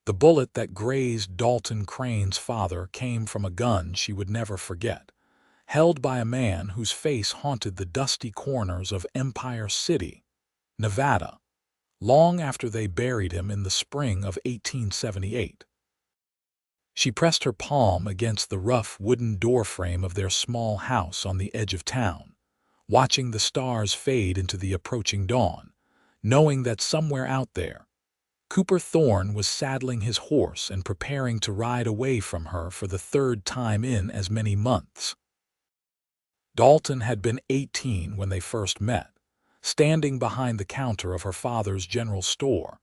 The bullet that grazed Dalton Crane's father came from a gun she would never forget, held by a man whose face haunted the dusty corners of Empire City, Nevada, long after they buried him in the spring of 1878. She pressed her palm against the rough wooden doorframe of their small house on the edge of town, watching the stars fade into the approaching dawn, knowing that somewhere out there, Cooper Thorne was saddling his horse and preparing to ride away from her for the third time in as many months. Dalton had been 18 when they first met, standing behind the counter of her father's general store,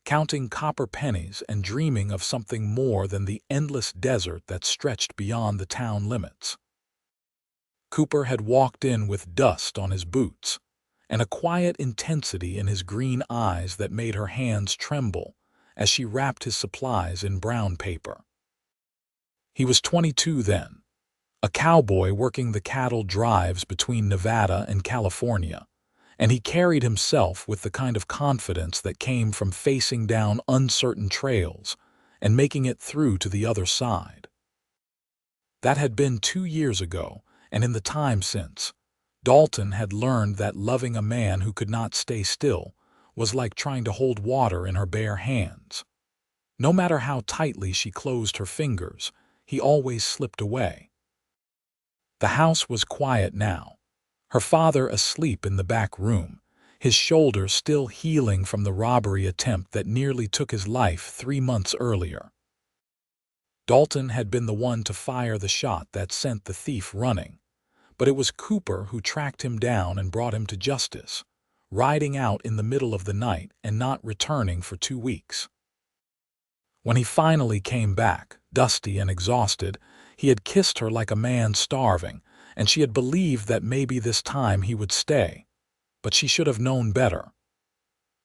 counting copper pennies and dreaming of something more than the endless desert that stretched beyond the town limits. Cooper had walked in with dust on his boots, and a quiet intensity in his green eyes that made her hands tremble as she wrapped his supplies in brown paper. He was 22 then, a cowboy working the cattle drives between Nevada and California, and he carried himself with the kind of confidence that came from facing down uncertain trails and making it through to the other side. That had been 2 years ago, and in the time since, Dalton had learned that loving a man who could not stay still was like trying to hold water in her bare hands. No matter how tightly she closed her fingers, he always slipped away. The house was quiet now, her father asleep in the back room, his shoulder still healing from the robbery attempt that nearly took his life 3 months earlier. Dalton had been the one to fire the shot that sent the thief running, but it was Cooper who tracked him down and brought him to justice, riding out in the middle of the night and not returning for 2 weeks. When he finally came back, dusty and exhausted, he had kissed her like a man starving, and she had believed that maybe this time he would stay, but she should have known better.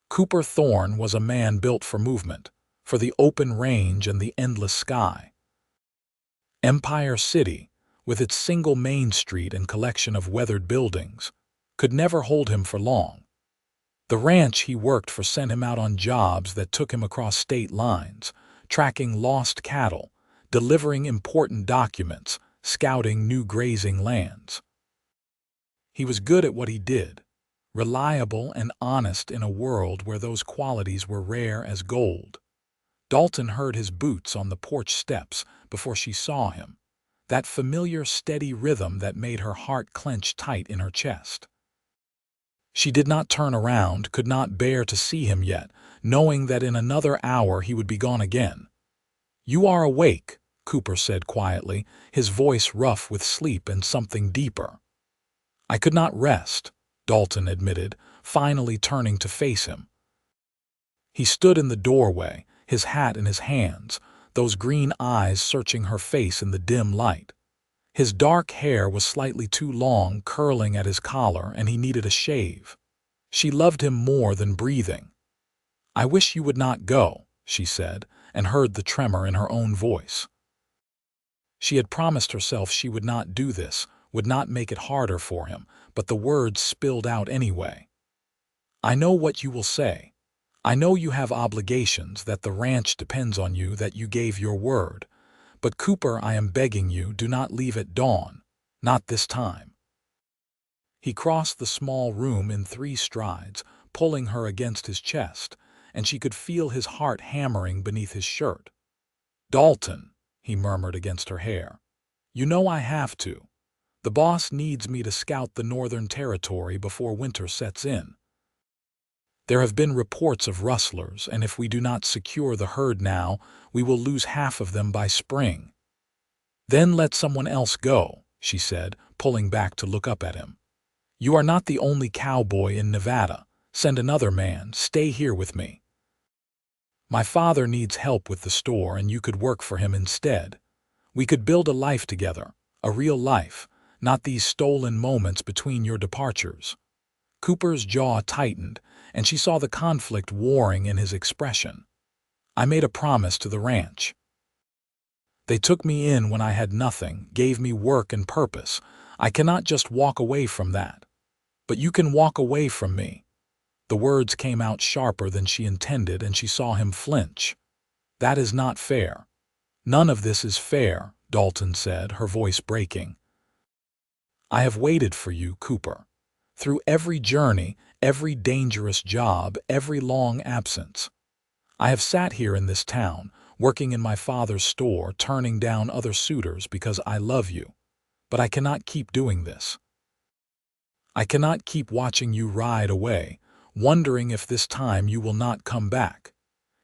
Cooper Thorne was a man built for movement, for the open range and the endless sky. Empire City, with its single main street and collection of weathered buildings, could never hold him for long. The ranch he worked for sent him out on jobs that took him across state lines, tracking lost cattle, delivering important documents, scouting new grazing lands. He was good at what he did, reliable and honest in a world where those qualities were rare as gold. Dalton heard his boots on the porch steps before she saw him, that familiar steady rhythm that made her heart clench tight in her chest. She did not turn around, could not bear to see him yet, knowing that in another hour he would be gone again. "You are awake," Cooper said quietly, his voice rough with sleep and something deeper. "I could not rest," Dalton admitted, finally turning to face him. He stood in the doorway, his hat in his hands, those green eyes searching her face in the dim light. His dark hair was slightly too long, curling at his collar, and he needed a shave. She loved him more than breathing. "I wish you would not go," she said, and heard the tremor in her own voice. She had promised herself she would not do this, would not make it harder for him, but the words spilled out anyway. "I know what you will say. I know you have obligations, that the ranch depends on you, that you gave your word. But Cooper, I am begging you, do not leave at dawn. Not this time." He crossed the small room in 3 strides, pulling her against his chest, and she could feel his heart hammering beneath his shirt. "Dalton," he murmured against her hair, "you know I have to. The boss needs me to scout the Northern Territory before winter sets in. There have been reports of rustlers, and if we do not secure the herd now, we will lose half of them by spring." "Then let someone else go," she said, pulling back to look up at him. "You are not the only cowboy in Nevada. Send another man. Stay here with me. My father needs help with the store, and you could work for him instead. We could build a life together, a real life, not these stolen moments between your departures." Cooper's jaw tightened, and she saw the conflict warring in his expression. "I made a promise to the ranch. They took me in when I had nothing, gave me work and purpose. I cannot just walk away from that. But you can walk away from me." The words came out sharper than she intended, and she saw him flinch. That is not fair. None of this is fair, Dalton said, her voice breaking. I have waited for you, Cooper. Through every journey, every dangerous job, every long absence. I have sat here in this town, working in my father's store, turning down other suitors because I love you. But I cannot keep doing this. I cannot keep watching you ride away, wondering if this time you will not come back.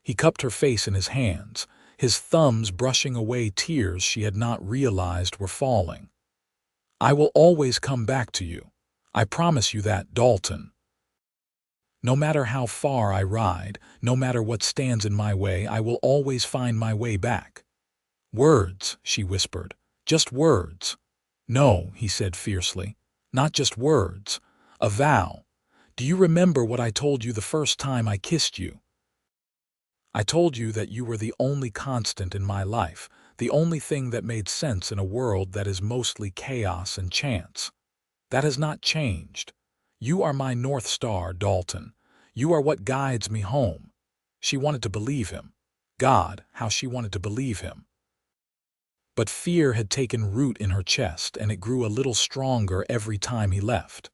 He cupped her face in his hands, his thumbs brushing away tears she had not realized were falling. I will always come back to you. I promise you that, Dalton. No matter how far I ride, no matter what stands in my way, I will always find my way back. Words, she whispered. Just words. No, he said fiercely. Not just words. A vow. Do you remember what I told you the first time I kissed you? I told you that you were the only constant in my life, the only thing that made sense in a world that is mostly chaos and chance. That has not changed. You are my North Star, Dalton. You are what guides me home. She wanted to believe him. God, how she wanted to believe him. But fear had taken root in her chest, and it grew a little stronger every time he left.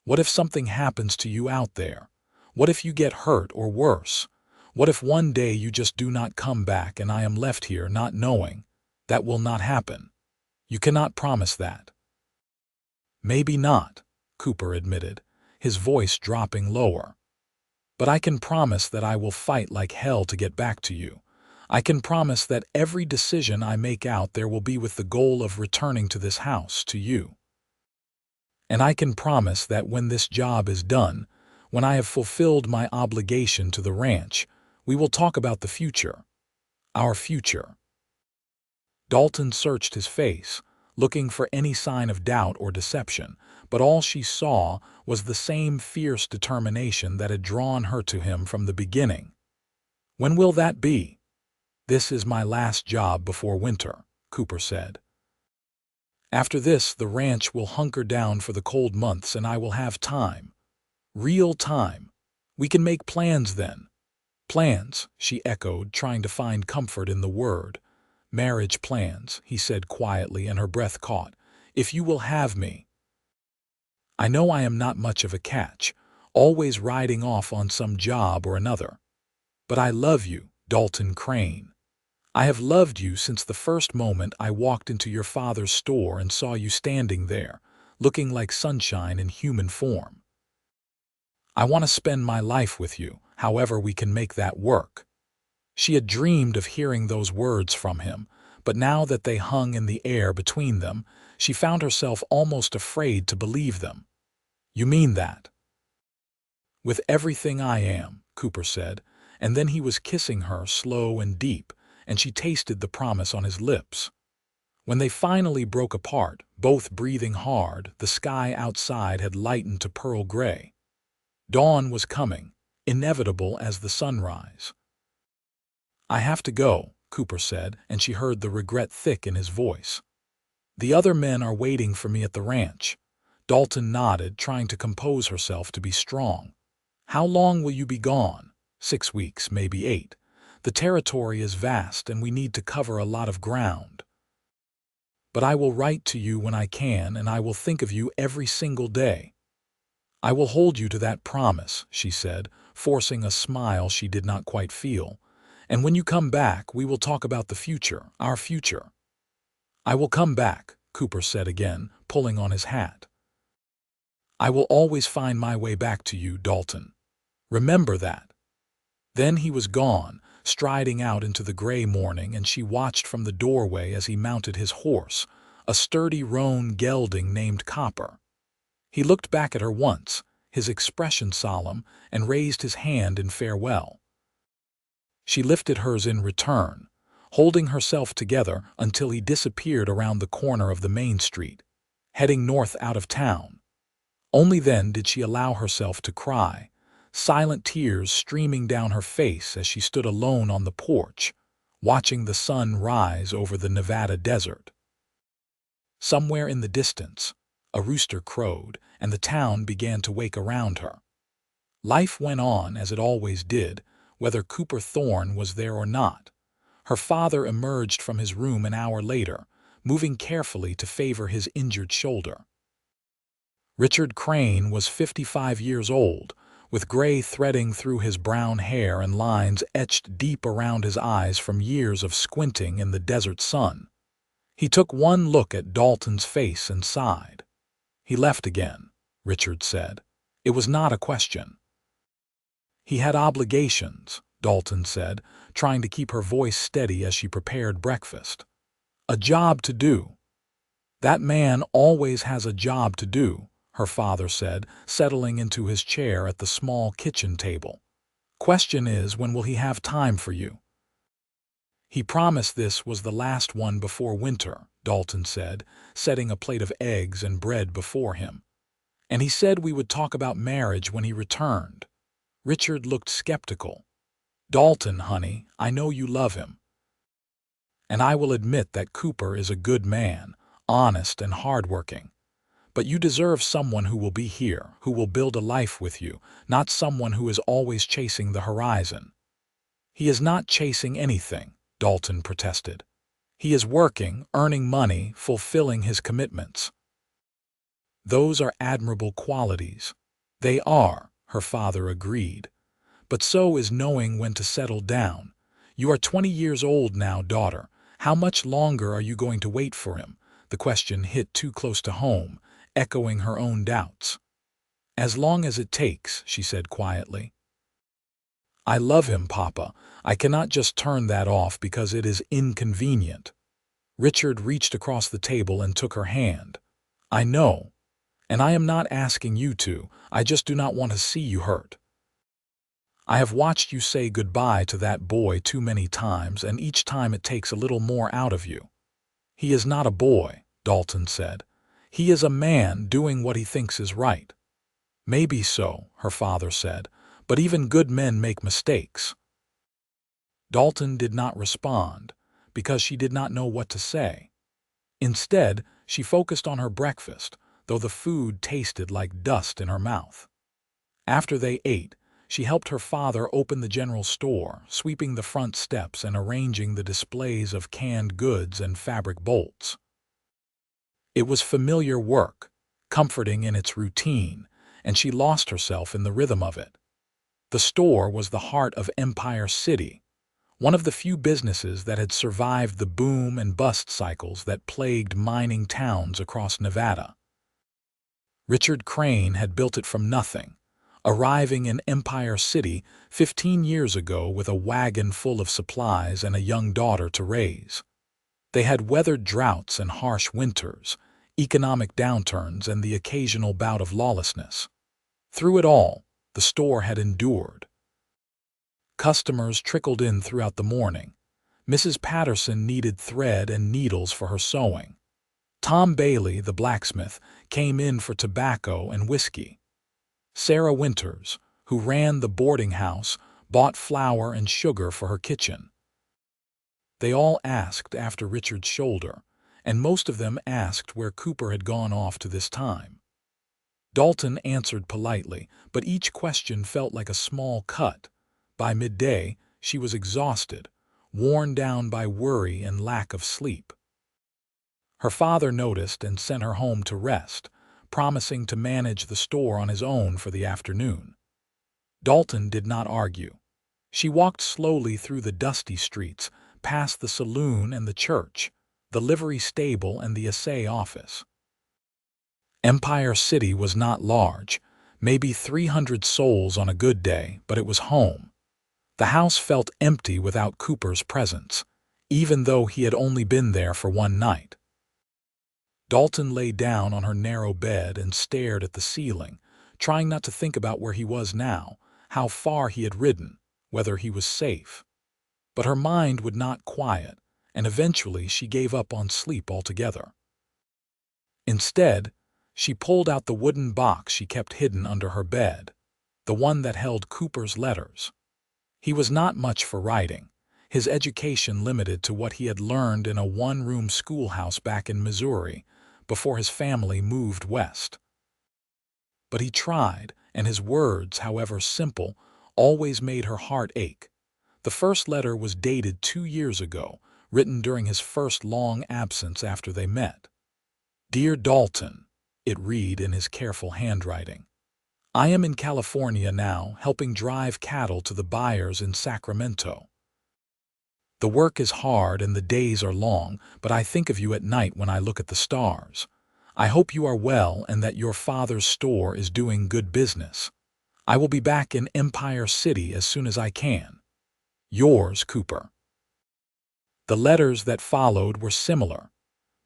What if something happens to you out there? What if you get hurt or worse? What if one day you just do not come back and I am left here not knowing? That will not happen. You cannot promise that. Maybe not, Cooper admitted, his voice dropping lower. But I can promise that I will fight like hell to get back to you. I can promise that every decision I make out there will be with the goal of returning to this house, to you. And I can promise that when this job is done, when I have fulfilled my obligation to the ranch, we will talk about the future. Our future. Dalton searched his face, looking for any sign of doubt or deception, but all she saw was the same fierce determination that had drawn her to him from the beginning. When will that be? This is my last job before winter, Cooper said. After this, the ranch will hunker down for the cold months and I will have time. Real time. We can make plans then. Plans, she echoed, trying to find comfort in the word. Marriage plans, he said quietly, and her breath caught. If you will have me. I know I am not much of a catch, always riding off on some job or another. But I love you, Dalton Crane. I have loved you since the first moment I walked into your father's store and saw you standing there, looking like sunshine in human form. I want to spend my life with you, however we can make that work. She had dreamed of hearing those words from him, but now that they hung in the air between them, she found herself almost afraid to believe them. You mean that? With everything I am, Cooper said, and then he was kissing her slow and deep, and she tasted the promise on his lips. When they finally broke apart, both breathing hard, the sky outside had lightened to pearl gray. Dawn was coming, inevitable as the sunrise. I have to go, Cooper said, and she heard the regret thick in his voice. The other men are waiting for me at the ranch. Dalton nodded, trying to compose herself to be strong. How long will you be gone? 6 weeks, maybe 8. The territory is vast and we need to cover a lot of ground. But I will write to you when I can, and I will think of you every single day. I will hold you to that promise, she said, forcing a smile she did not quite feel. And when you come back, we will talk about the future, our future. I will come back, Cooper said again, pulling on his hat. I will always find my way back to you, Dalton. Remember that. Then he was gone, striding out into the gray morning, and she watched from the doorway as he mounted his horse, a sturdy roan gelding named Copper. He looked back at her once, his expression solemn, and raised his hand in farewell. She lifted hers in return, holding herself together until he disappeared around the corner of the main street, heading north out of town. Only then did she allow herself to cry, silent tears streaming down her face as she stood alone on the porch, watching the sun rise over the Nevada desert. Somewhere in the distance, a rooster crowed, and the town began to wake around her. Life went on as it always did, whether Cooper Thorne was there or not. Her father emerged from his room an hour later, moving carefully to favor his injured shoulder. Richard Crane was 55 years old, with gray threading through his brown hair and lines etched deep around his eyes from years of squinting in the desert sun. He took one look at Dalton's face and sighed. "He left again," Richard said. It was not a question. "He had obligations," Dalton said, trying to keep her voice steady as she prepared breakfast. "A job to do." "That man always has a job to do," her father said, settling into his chair at the small kitchen table. "Question is, when will he have time for you?" "He promised this was the last one before winter," Dalton said, setting a plate of eggs and bread before him. "And he said we would talk about marriage when he returned." Richard looked skeptical. "Dalton, honey, I know you love him. And I will admit that Cooper is a good man, honest and hardworking. But you deserve someone who will be here, who will build a life with you, not someone who is always chasing the horizon." "He is not chasing anything," Dalton protested. "He is working, earning money, fulfilling his commitments." "Those are admirable qualities." "They are," her father agreed. "But so is knowing when to settle down. You are 20 years old now, daughter. How much longer are you going to wait for him?" The question hit too close to home, echoing her own doubts. "As long as it takes," she said quietly. "I love him, Papa. I cannot just turn that off because it is inconvenient." Richard reached across the table and took her hand. "I know. And I am not asking you to. I just do not want to see you hurt. I have watched you say goodbye to that boy too many times, and each time it takes a little more out of you." "He is not a boy," Dalton said. "He is a man doing what he thinks is right." "Maybe so," her father said, "but even good men make mistakes." Dalton did not respond, because she did not know what to say. Instead, she focused on her breakfast, though the food tasted like dust in her mouth. After they ate, she helped her father open the general store, sweeping the front steps and arranging the displays of canned goods and fabric bolts. It was familiar work, comforting in its routine, and she lost herself in the rhythm of it. The store was the heart of Empire City, one of the few businesses that had survived the boom and bust cycles that plagued mining towns across Nevada. Richard Crane had built it from nothing, arriving in Empire City 15 years ago with a wagon full of supplies and a young daughter to raise. They had weathered droughts and harsh winters, economic downturns, and the occasional bout of lawlessness. Through it all, the store had endured. Customers trickled in throughout the morning. Mrs. Patterson needed thread and needles for her sewing. Tom Bailey, the blacksmith, came in for tobacco and whiskey. Sarah Winters, who ran the boarding house, bought flour and sugar for her kitchen. They all asked after Richard's shoulder, and most of them asked where Cooper had gone off to this time. Dalton answered politely, but each question felt like a small cut. By midday, she was exhausted, worn down by worry and lack of sleep. Her father noticed and sent her home to rest, promising to manage the store on his own for the afternoon. Dalton did not argue. She walked slowly through the dusty streets, past the saloon and the church, the livery stable and the assay office. Empire City was not large, maybe 300 souls on a good day, but it was home. The house felt empty without Cooper's presence, even though he had only been there for one night. Dalton lay down on her narrow bed and stared at the ceiling, trying not to think about where he was now, how far he had ridden, whether he was safe. But her mind would not quiet, and eventually she gave up on sleep altogether. Instead, she pulled out the wooden box she kept hidden under her bed, the one that held Cooper's letters. He was not much for writing, his education limited to what he had learned in a one-room schoolhouse back in Missouri before his family moved west. But he tried, and his words, however simple, always made her heart ache. The first letter was dated 2 years ago, written during his first long absence after they met. "Dear Dalton," it read in his careful handwriting. "I am in California now, helping drive cattle to the buyers in Sacramento. The work is hard and the days are long, but I think of you at night when I look at the stars. I hope you are well and that your father's store is doing good business. I will be back in Empire City as soon as I can. Yours, Cooper." The letters that followed were similar,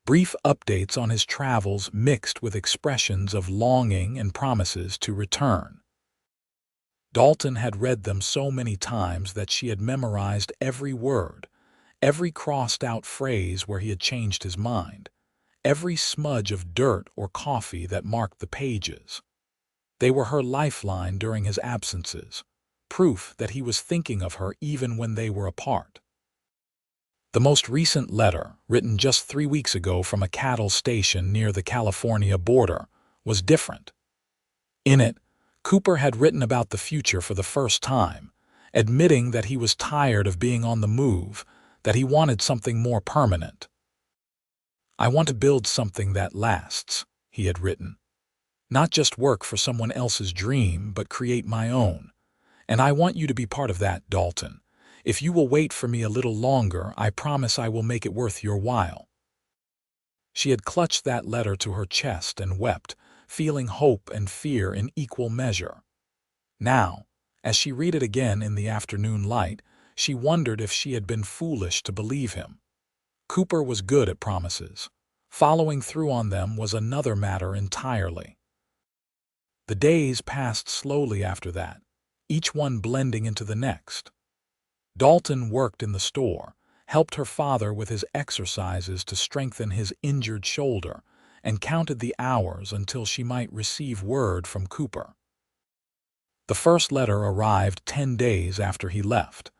brief updates on his travels mixed with expressions of longing and promises to return. Dalton had read them so many times that she had memorized every word, every crossed-out phrase where he had changed his mind, every smudge of dirt or coffee that marked the pages. They were her lifeline during his absences, proof that he was thinking of her even when they were apart. The most recent letter, written just 3 weeks ago from a cattle station near the California border, was different. In it, Cooper had written about the future for the first time, admitting that he was tired of being on the move, that he wanted something more permanent. "I want to build something that lasts," he had written. "Not just work for someone else's dream, but create my own. And I want you to be part of that, Dalton. If you will wait for me a little longer, I promise I will make it worth your while." She had clutched that letter to her chest and wept, feeling hope and fear in equal measure. Now, as she read it again in the afternoon light, she wondered if she had been foolish to believe him. Cooper was good at promises. Following through on them was another matter entirely. The days passed slowly after that, each one blending into the next. Dalton worked in the store, helped her father with his exercises to strengthen his injured shoulder, and counted the hours until she might receive word from Cooper. The first letter arrived 10 days after he left,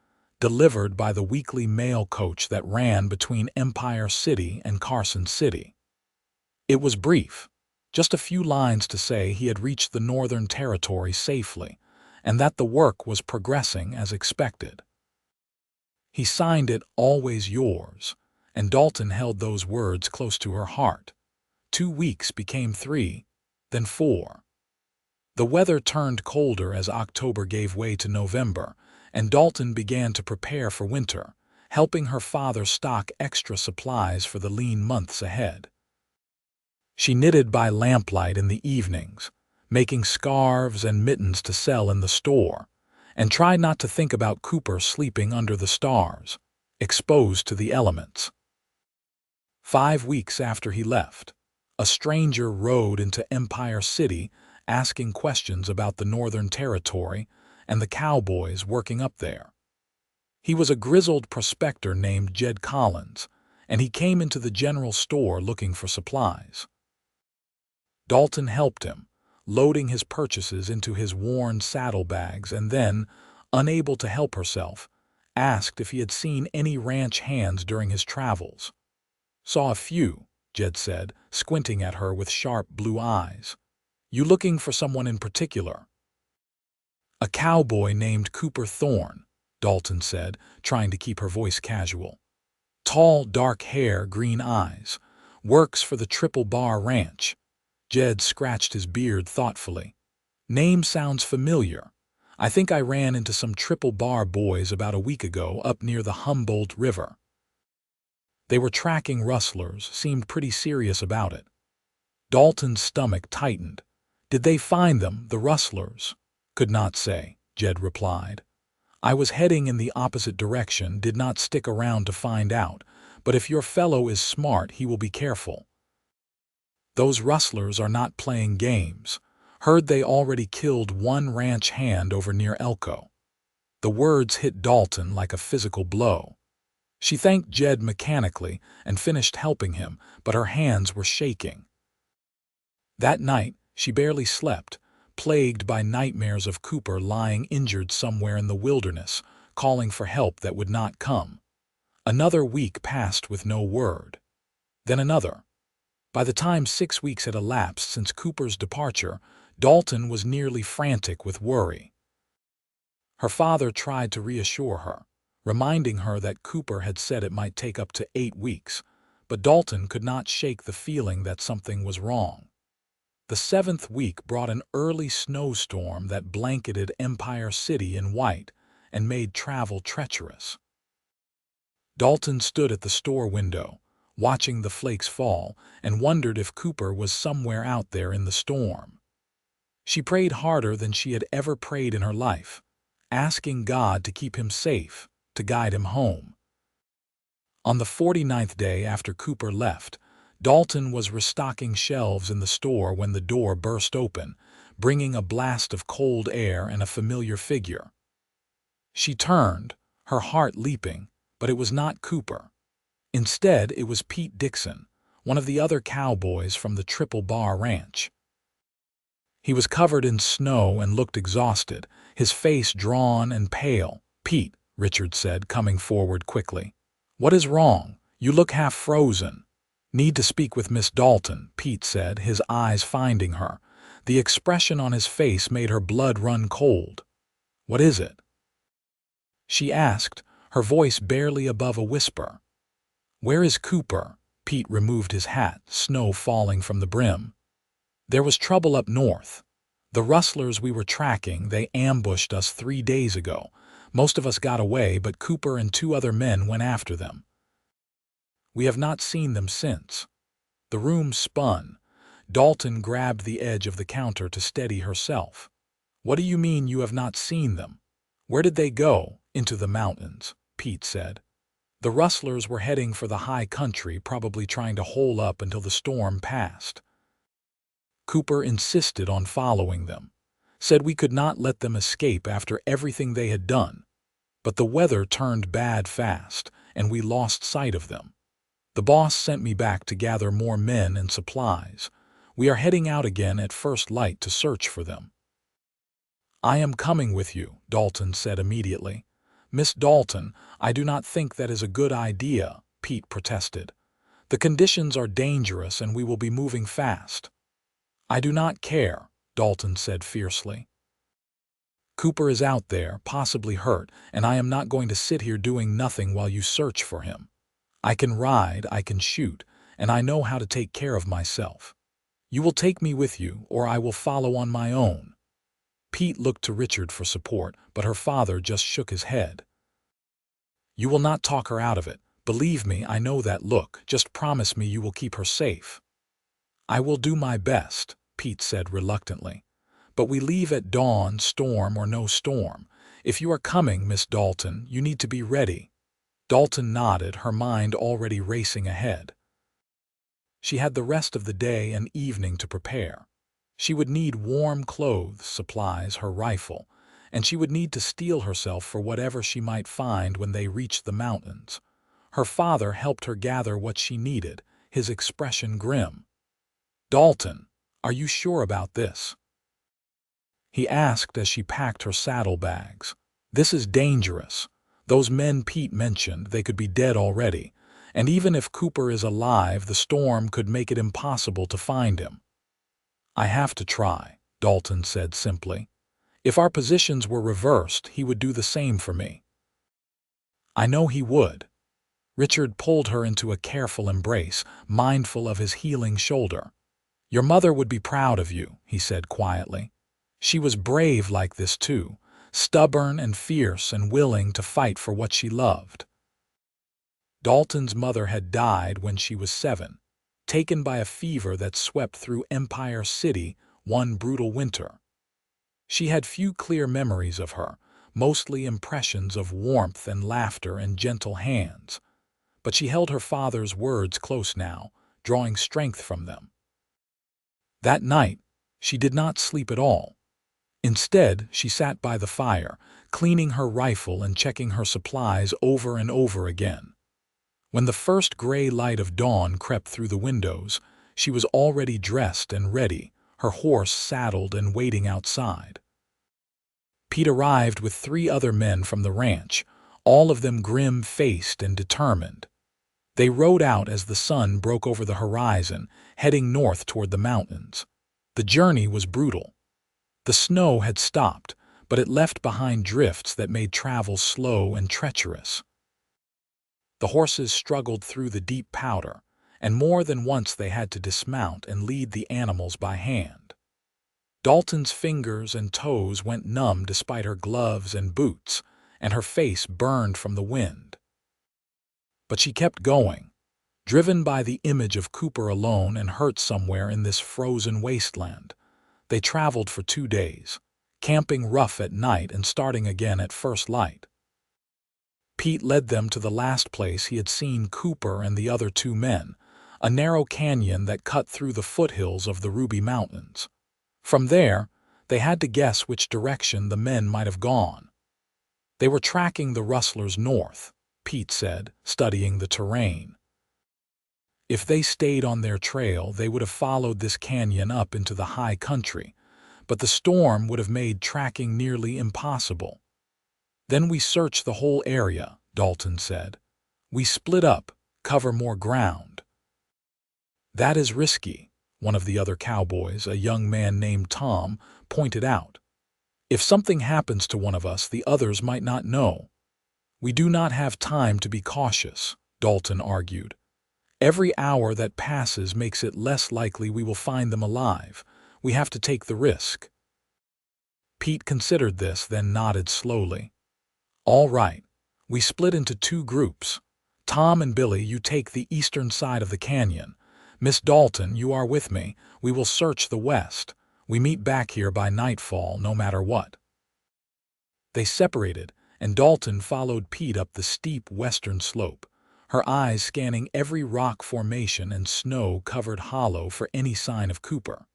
delivered by the weekly mail coach that ran between Empire City and Carson City. It was brief, just a few lines to say he had reached the Northern Territory safely, and that the work was progressing as expected. He signed it "Always Yours," and Dalton held those words close to her heart. 2 weeks became 3, then 4. The weather turned colder as October gave way to November, and Dalton began to prepare for winter, helping her father stock extra supplies for the lean months ahead. She knitted by lamplight in the evenings, making scarves and mittens to sell in the store, and tried not to think about Cooper sleeping under the stars, exposed to the elements. 5 weeks after he left, a stranger rode into Empire City asking questions about the Northern Territory and the cowboys working up there. He was a grizzled prospector named Jed Collins, and he came into the general store looking for supplies. Dalton helped him, loading his purchases into his worn saddlebags, and then, unable to help herself, asked if he had seen any ranch hands during his travels. "Saw a few," Jed said, squinting at her with sharp blue eyes. "You looking for someone in particular?" "A cowboy named Cooper Thorne," Dalton said, trying to keep her voice casual. "Tall, dark hair, green eyes. Works for the Triple Bar Ranch." Jed scratched his beard thoughtfully. "Name sounds familiar. I think I ran into some Triple Bar boys about a week ago up near the Humboldt River. They were tracking rustlers, seemed pretty serious about it." Dalton's stomach tightened. "Did they find them, the rustlers?" "Could not say," Jed replied. "I was heading in the opposite direction, did not stick around to find out, but if your fellow is smart, he will be careful. Those rustlers are not playing games. Heard they already killed one ranch hand over near Elko." The words hit Dalton like a physical blow. She thanked Jed mechanically and finished helping him, but her hands were shaking. That night, she barely slept, plagued by nightmares of Cooper lying injured somewhere in the wilderness, calling for help that would not come. Another week passed with no word. Then another. By the time 6 weeks had elapsed since Cooper's departure, Dalton was nearly frantic with worry. Her father tried to reassure her. reminding her that Cooper had said it might take up to 8 weeks, but Dalton could not shake the feeling that something was wrong. The 7th week brought an early snowstorm that blanketed Empire City in white and made travel treacherous. Dalton stood at the store window, watching the flakes fall, and wondered if Cooper was somewhere out there in the storm. She prayed harder than she had ever prayed in her life, asking God to keep him safe, to guide him home. On the 49th day after Cooper left, Dalton was restocking shelves in the store when the door burst open, bringing a blast of cold air and a familiar figure. She turned, her heart leaping, but it was not Cooper. Instead, it was Pete Dixon, one of the other cowboys from the Triple Bar Ranch. He was covered in snow and looked exhausted, his face drawn and pale. "Pete," Richard said, coming forward quickly. "What is wrong? You look half frozen." "Need to speak with Miss Dalton," Pete said, his eyes finding her. The expression on his face made her blood run cold. "What is it?" she asked, her voice barely above a whisper. "Where is Cooper?" Pete removed his hat, snow falling from the brim. "There was trouble up north. The rustlers we were tracking, they ambushed us 3 days ago. Most of us got away, but Cooper and 2 other men went after them. We have not seen them since." The room spun. Dalton grabbed the edge of the counter to steady herself. "What do you mean you have not seen them? Where did they go?" "Into the mountains," Pete said. "The rustlers were heading for the high country, probably trying to hole up until the storm passed. Cooper insisted on following them, said we could not let them escape after everything they had done. But the weather turned bad fast, and we lost sight of them. The boss sent me back to gather more men and supplies. We are heading out again at first light to search for them." "I am coming with you," Dalton said immediately. "Miss Dalton, I do not think that is a good idea," Pete protested. "The conditions are dangerous and we will be moving fast." "I do not care," Dalton said fiercely. "Cooper is out there, possibly hurt, and I am not going to sit here doing nothing while you search for him. I can ride, I can shoot, and I know how to take care of myself. You will take me with you, or I will follow on my own." Pete looked to Richard for support, but her father just shook his head. "You will not talk her out of it. Believe me, I know that look. Just promise me you will keep her safe." "I will do my best," Pete said reluctantly. "But we leave at dawn, storm or no storm. If you are coming, Miss Dalton, you need to be ready." Dalton nodded, her mind already racing ahead. She had the rest of the day and evening to prepare. She would need warm clothes, supplies, her rifle, and she would need to steel herself for whatever she might find when they reached the mountains. Her father helped her gather what she needed, his expression grim. "Dalton, are you sure about this?" he asked as she packed her saddlebags. "This is dangerous. Those men Pete mentioned, they could be dead already, and even if Cooper is alive, the storm could make it impossible to find him." "I have to try," Dalton said simply. "If our positions were reversed, he would do the same for me." "I know he would." Richard pulled her into a careful embrace, mindful of his healing shoulder. "Your mother would be proud of you," he said quietly. "She was brave like this too, stubborn and fierce and willing to fight for what she loved." Dalton's mother had died when she was 7, taken by a fever that swept through Empire City one brutal winter. She had few clear memories of her, mostly impressions of warmth and laughter and gentle hands. But she held her father's words close now, drawing strength from them. That night, she did not sleep at all. Instead, she sat by the fire, cleaning her rifle and checking her supplies over and over again. When the first gray light of dawn crept through the windows, she was already dressed and ready, her horse saddled and waiting outside. Pete arrived with 3 other men from the ranch, all of them grim-faced and determined. They rode out as the sun broke over the horizon, heading north toward the mountains. The journey was brutal. The snow had stopped, but it left behind drifts that made travel slow and treacherous. The horses struggled through the deep powder, and more than once they had to dismount and lead the animals by hand. Dalton's fingers and toes went numb despite her gloves and boots, and her face burned from the wind. But she kept going, driven by the image of Cooper alone and hurt somewhere in this frozen wasteland. They traveled for 2 days, camping rough at night and starting again at first light. Pete led them to the last place he had seen Cooper and the other 2 men, a narrow canyon that cut through the foothills of the Ruby Mountains. From there, they had to guess which direction the men might have gone. They were tracking the rustlers north, Pete said, studying the terrain. If they stayed on their trail, they would have followed this canyon up into the high country, but the storm would have made tracking nearly impossible. Then we searched the whole area, Dalton said. We split up, cover more ground. That is risky, one of the other cowboys, a young man named Tom, pointed out. If something happens to one of us, the others might not know. We do not have time to be cautious, Dalton argued. Every hour that passes makes it less likely we will find them alive. We have to take the risk. Pete considered this, then nodded slowly. All right. We split into 2 groups. Tom and Billy, you take the eastern side of the canyon. Miss Dalton, you are with me. We will search the west. We meet back here by nightfall, no matter what. They separated, and Dalton followed Pete up the steep western slope, her eyes scanning every rock formation and snow-covered hollow for any sign of Cooper.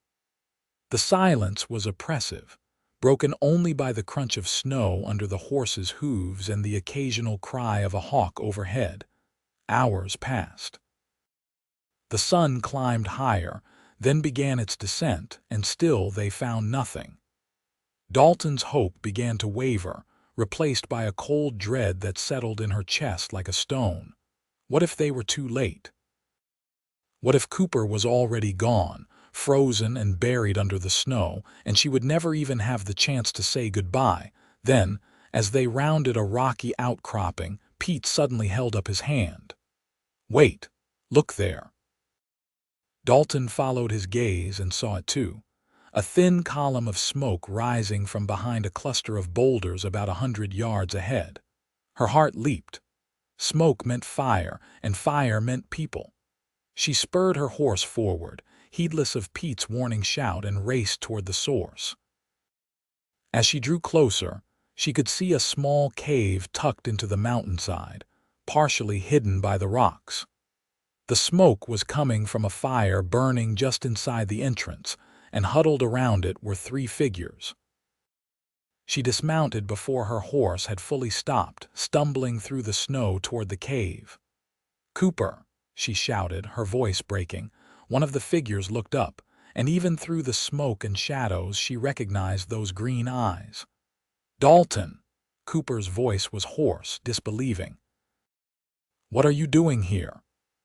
The silence was oppressive, broken only by the crunch of snow under the horses' hooves and the occasional cry of a hawk overhead. Hours passed. The sun climbed higher, then began its descent, and still they found nothing. Dalton's hope began to waver, replaced by a cold dread that settled in her chest like a stone. What if they were too late? What if Cooper was already gone, frozen and buried under the snow, and she would never even have the chance to say goodbye? Then, as they rounded a rocky outcropping, Pete suddenly held up his hand. Wait, look there. Dalton followed his gaze and saw it too. A thin column of smoke rising from behind a cluster of boulders about 100 yards ahead. Her heart leaped. Smoke meant fire, and fire meant people. She spurred her horse forward, heedless of Pete's warning shout, and raced toward the source. As she drew closer, she could see a small cave tucked into the mountainside, partially hidden by the rocks. The smoke was coming from a fire burning just inside the entrance, and huddled around it were 3 figures. She dismounted before her horse had fully stopped, stumbling through the snow toward the cave. "Cooper!" she shouted, her voice breaking. One of the figures looked up, and even through the smoke and shadows she recognized those green eyes. "Dalton!" Cooper's voice was hoarse, disbelieving. "What are you doing here?"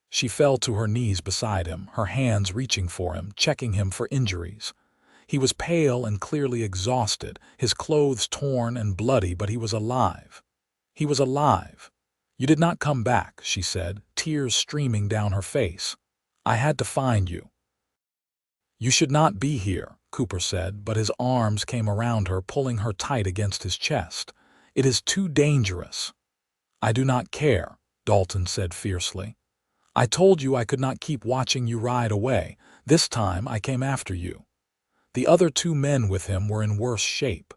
She fell to her knees beside him, her hands reaching for him, checking him for injuries. He was pale and clearly exhausted, his clothes torn and bloody, but he was alive. He was alive. "You did not come back," she said, tears streaming down her face. "I had to find you." "You should not be here," Cooper said, but his arms came around her, pulling her tight against his chest. "It is too dangerous." "I do not care," Dalton said fiercely. "I told you I could not keep watching you ride away. This time I came after you." The other 2 men with him were in worse shape.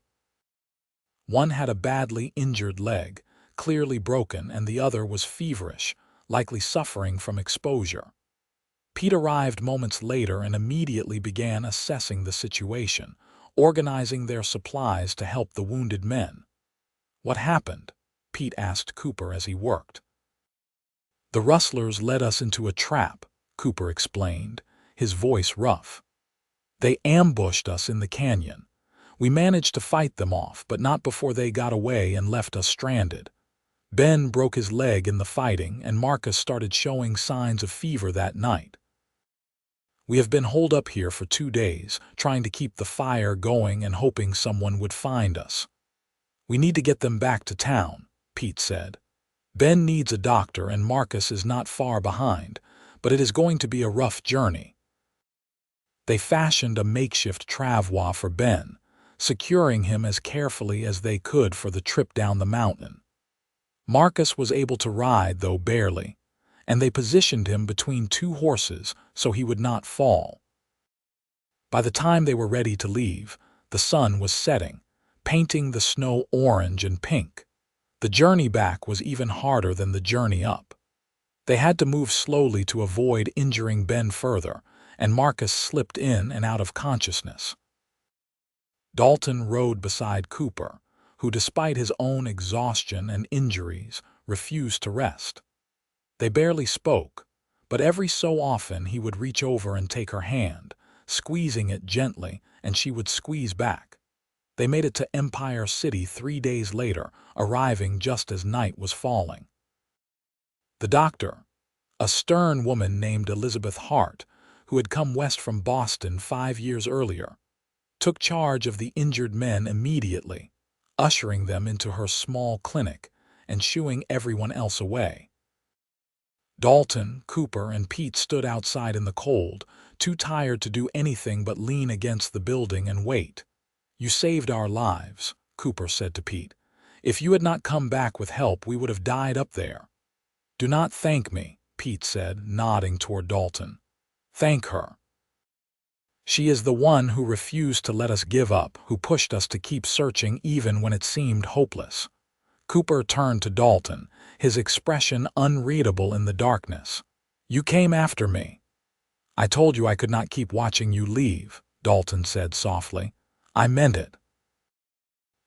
One had a badly injured leg, clearly broken, and the other was feverish, likely suffering from exposure. Pete arrived moments later and immediately began assessing the situation, organizing their supplies to help the wounded men. "What happened?" Pete asked Cooper as he worked. "The rustlers led us into a trap," Cooper explained, his voice rough. "They ambushed us in the canyon. We managed to fight them off, but not before they got away and left us stranded. Ben broke his leg in the fighting, and Marcus started showing signs of fever that night. We have been holed up here for 2 days, trying to keep the fire going and hoping someone would find us." "We need to get them back to town," Pete said. "Ben needs a doctor and Marcus is not far behind, but it is going to be a rough journey." They fashioned a makeshift travois for Ben, securing him as carefully as they could for the trip down the mountain. Marcus was able to ride, though barely, and they positioned him between two horses so he would not fall. By the time they were ready to leave, the sun was setting, painting the snow orange and pink. The journey back was even harder than the journey up. They had to move slowly to avoid injuring Ben further, and Marcus slipped in and out of consciousness. Dalton rode beside Cooper, who, despite his own exhaustion and injuries, refused to rest. They barely spoke, but every so often he would reach over and take her hand, squeezing it gently, and she would squeeze back. They made it to Empire City 3 days later, arriving just as night was falling. The doctor, a stern woman named Elizabeth Hart, who had come west from Boston 5 years earlier, took charge of the injured men immediately, ushering them into her small clinic and shooing everyone else away. Dalton, Cooper, and Pete stood outside in the cold, too tired to do anything but lean against the building and wait. "You saved our lives," Cooper said to Pete. "If you had not come back with help, we would have died up there." "Do not thank me," Pete said, nodding toward Dalton. "Thank her. She is the one who refused to let us give up, who pushed us to keep searching even when it seemed hopeless." Cooper turned to Dalton, his expression unreadable in the darkness. "You came after me." "I told you I could not keep watching you leave," Dalton said softly. "I meant it."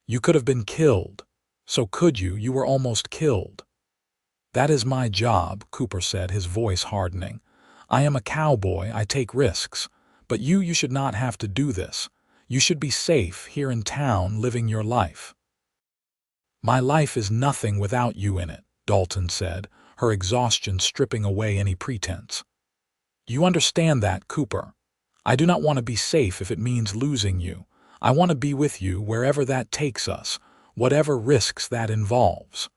"You could have been killed. So could you? You were almost killed." "That is my job," Cooper said, his voice hardening. "I am a cowboy, I take risks. But you should not have to do this. You should be safe here in town living your life." "My life is nothing without you in it," Dalton said, her exhaustion stripping away any pretense. "You understand that, Cooper. I do not want to be safe if it means losing you. I want to be with you wherever that takes us, whatever risks that involves."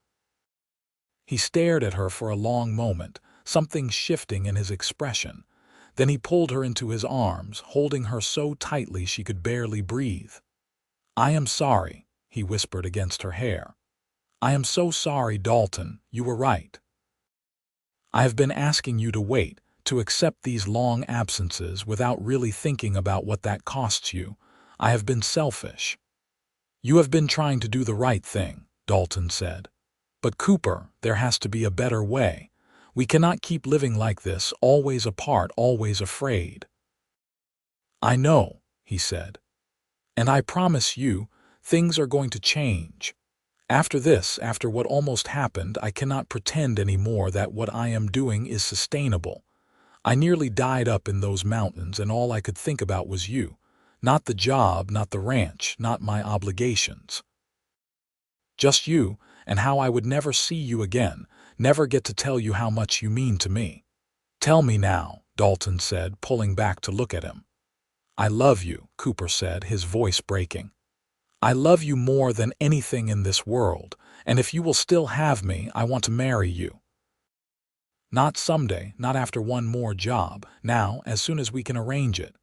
He stared at her for a long moment, something shifting in his expression. Then he pulled her into his arms, holding her so tightly she could barely breathe. "I am sorry," he whispered against her hair. "I am so sorry, Dalton. You were right. I have been asking you to wait, to accept these long absences without really thinking about what that costs you. I have been selfish." "You have been trying to do the right thing," Dalton said. "But Cooper, there has to be a better way. We cannot keep living like this, always apart, always afraid." "I know," he said. "And I promise you, things are going to change. After this, after what almost happened, I cannot pretend anymore that what I am doing is sustainable. I nearly died up in those mountains, and all I could think about was you. Not the job, not the ranch, not my obligations. Just you, and how I would never see you again, never get to tell you how much you mean to me." "Tell me now," Dalton said, pulling back to look at him. "I love you," Cooper said, his voice breaking. "I love you more than anything in this world, and if you will still have me, I want to marry you. Not someday, not after one more job, now, as soon as we can arrange it."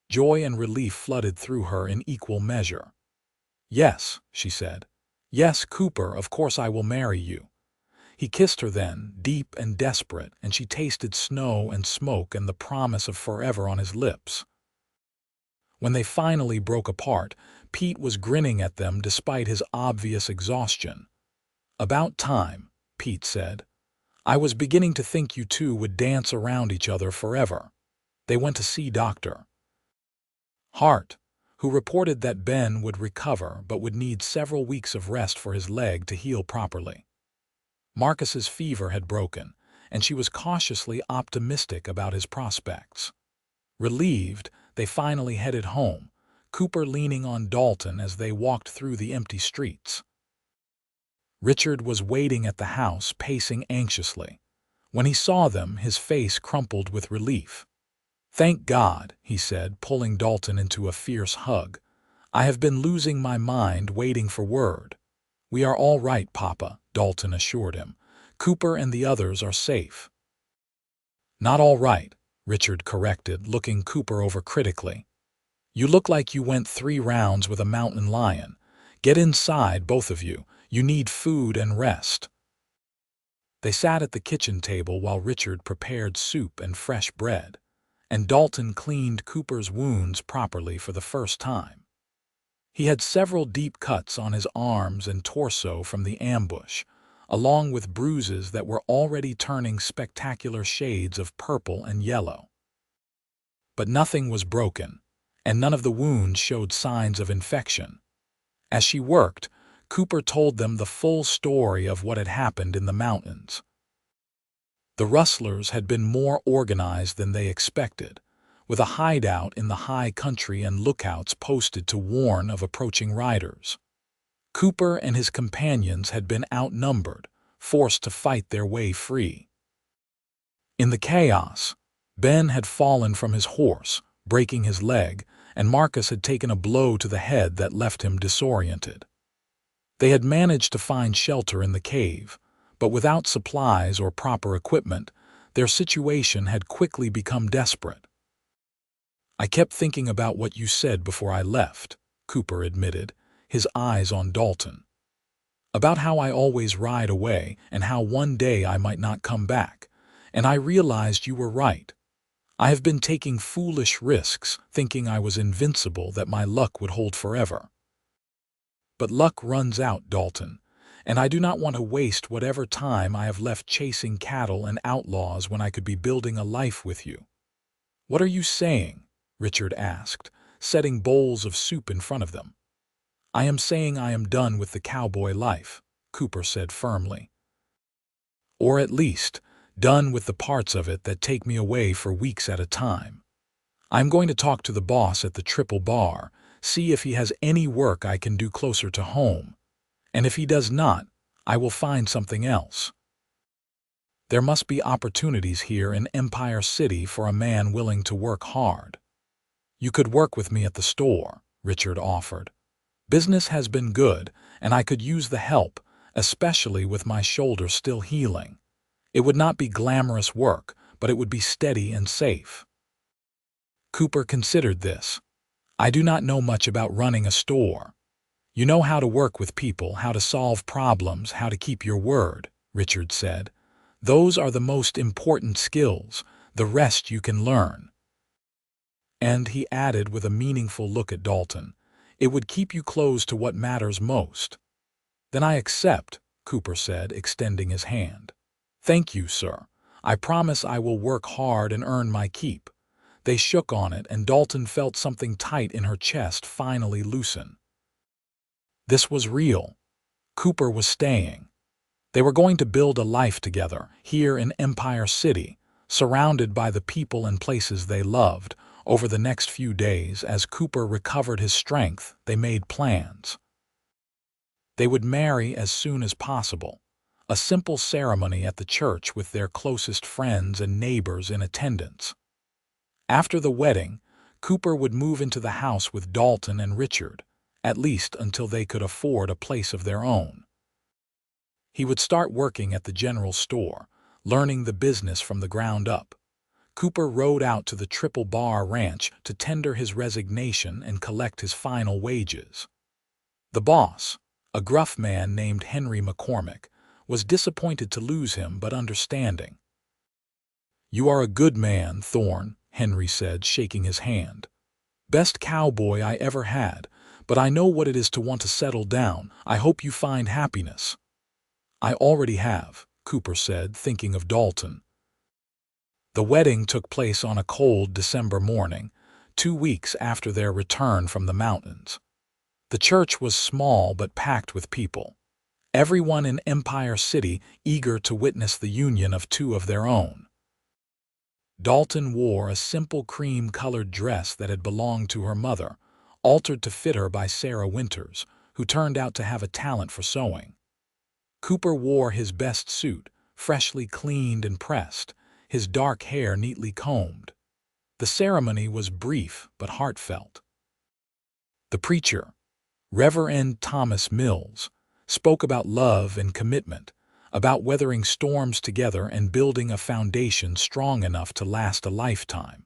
Joy and relief flooded through her in equal measure. "Yes," she said. "Yes, Cooper, of course I will marry you." He kissed her then, deep and desperate, and she tasted snow and smoke and the promise of forever on his lips. When they finally broke apart, Pete was grinning at them despite his obvious exhaustion. "About time," Pete said. "I was beginning to think you two would dance around each other forever." They went to see Dr. Hart, who reported that Ben would recover but would need several weeks of rest for his leg to heal properly. Marcus's fever had broken, and she was cautiously optimistic about his prospects. Relieved, they finally headed home, Cooper leaning on Dalton as they walked through the empty streets. Richard was waiting at the house, pacing anxiously. When he saw them, his face crumpled with relief. "Thank God," he said, pulling Dalton into a fierce hug. "I have been losing my mind waiting for word." "We are all right, Papa," Dalton assured him. "Cooper and the others are safe." "Not all right," Richard corrected, looking Cooper over critically. "You look like you went 3 rounds with a mountain lion. Get inside, both of you. You need food and rest." They sat at the kitchen table while Richard prepared soup and fresh bread, and Dalton cleaned Cooper's wounds properly for the first time. He had several deep cuts on his arms and torso from the ambush, along with bruises that were already turning spectacular shades of purple and yellow. But nothing was broken, and none of the wounds showed signs of infection. As she worked, Cooper told them the full story of what had happened in the mountains. The rustlers had been more organized than they expected, with a hideout in the high country and lookouts posted to warn of approaching riders. Cooper and his companions had been outnumbered, forced to fight their way free. In the chaos, Ben had fallen from his horse, breaking his leg, and Marcus had taken a blow to the head that left him disoriented. They had managed to find shelter in the cave, but without supplies or proper equipment, their situation had quickly become desperate. "I kept thinking about what you said before I left," Cooper admitted, his eyes on Dalton. "About how I always ride away and how one day I might not come back, and I realized you were right. I have been taking foolish risks, thinking I was invincible, that my luck would hold forever. But luck runs out, Dalton, and I do not want to waste whatever time I have left chasing cattle and outlaws when I could be building a life with you." "What are you saying?" Richard asked, setting bowls of soup in front of them. "I am saying I am done with the cowboy life," Cooper said firmly. "Or at least, done with the parts of it that take me away for weeks at a time. I'm going to talk to the boss at the Triple Bar, see if he has any work I can do closer to home, and if he does not, I will find something else. There must be opportunities here in Empire City for a man willing to work hard." "You could work with me at the store," Richard offered. "Business has been good, and I could use the help, especially with my shoulder still healing. It would not be glamorous work, but it would be steady and safe." Cooper considered this. "I do not know much about running a store." "You know how to work with people, how to solve problems, how to keep your word," Richard said. "Those are the most important skills. The rest you can learn." And he added with a meaningful look at Dalton, "It would keep you close to what matters most." "Then I accept," Cooper said, extending his hand. "Thank you, sir. I promise I will work hard and earn my keep." They shook on it, and Dalton felt something tight in her chest finally loosen. This was real. Cooper was staying. They were going to build a life together, here in Empire City, surrounded by the people and places they loved. Over the next few days, as Cooper recovered his strength, they made plans. They would marry as soon as possible. A simple ceremony at the church with their closest friends and neighbors in attendance. After the wedding, Cooper would move into the house with Dalton and Richard, at least until they could afford a place of their own. He would start working at the general store, learning the business from the ground up. Cooper rode out to the Triple Bar Ranch to tender his resignation and collect his final wages. The boss, a gruff man named Henry McCormick, was disappointed to lose him but understanding. "You are a good man, Thorne," Henry said, shaking his hand. "Best cowboy I ever had, but I know what it is to want to settle down. I hope you find happiness." "I already have," Cooper said, thinking of Dalton. The wedding took place on a cold December morning, 2 weeks after their return from the mountains. The church was small but packed with people. Everyone in Empire City eager to witness the union of two of their own. Dalton wore a simple cream-colored dress that had belonged to her mother, altered to fit her by Sarah Winters, who turned out to have a talent for sewing. Cooper wore his best suit, freshly cleaned and pressed, his dark hair neatly combed. The ceremony was brief but heartfelt. The preacher, Reverend Thomas Mills, spoke about love and commitment, about weathering storms together and building a foundation strong enough to last a lifetime.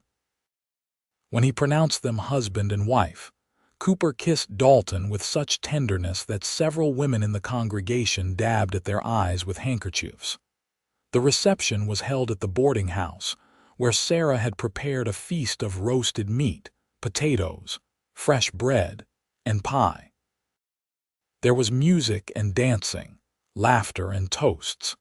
When he pronounced them husband and wife, Cooper kissed Dalton with such tenderness that several women in the congregation dabbed at their eyes with handkerchiefs. The reception was held at the boarding house, where Sarah had prepared a feast of roasted meat, potatoes, fresh bread, and pie. There was music and dancing, laughter and toasts.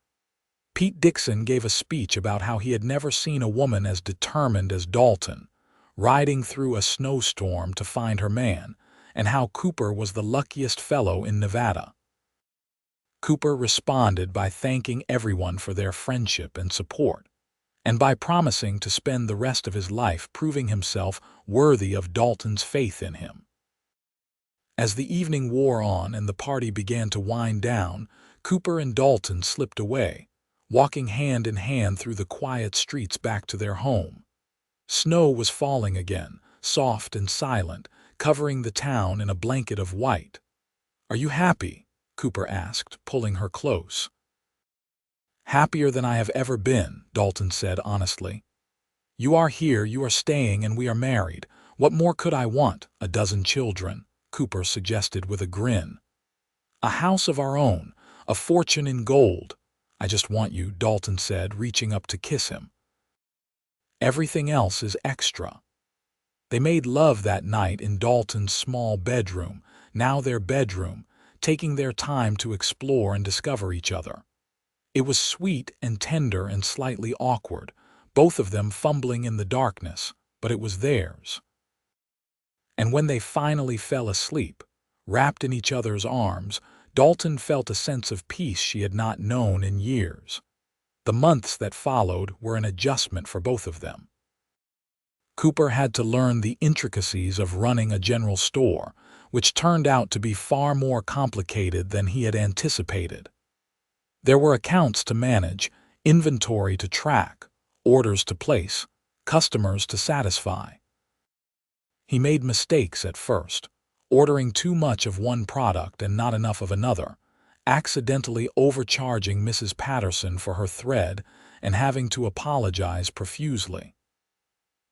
Pete Dixon gave a speech about how he had never seen a woman as determined as Dalton, riding through a snowstorm to find her man, and how Cooper was the luckiest fellow in Nevada. Cooper responded by thanking everyone for their friendship and support, and by promising to spend the rest of his life proving himself worthy of Dalton's faith in him. As the evening wore on and the party began to wind down, Cooper and Dalton slipped away, walking hand in hand through the quiet streets back to their home. Snow was falling again, soft and silent, covering the town in a blanket of white. "Are you happy?" Cooper asked, pulling her close. "Happier than I have ever been," Dalton said honestly. "You are here, you are staying, and we are married. What more could I want? A dozen children," Cooper suggested with a grin. "A house of our own, a fortune in gold. I just want you," Dalton said, reaching up to kiss him. "Everything else is extra." They made love that night in Dalton's small bedroom, now their bedroom, taking their time to explore and discover each other. It was sweet and tender and slightly awkward, both of them fumbling in the darkness, but it was theirs. And when they finally fell asleep, wrapped in each other's arms, Dalton felt a sense of peace she had not known in years. The months that followed were an adjustment for both of them. Cooper had to learn the intricacies of running a general store, which turned out to be far more complicated than he had anticipated. There were accounts to manage, inventory to track, orders to place, customers to satisfy. He made mistakes at first, ordering too much of one product and not enough of another, accidentally overcharging Mrs. Patterson for her thread and having to apologize profusely.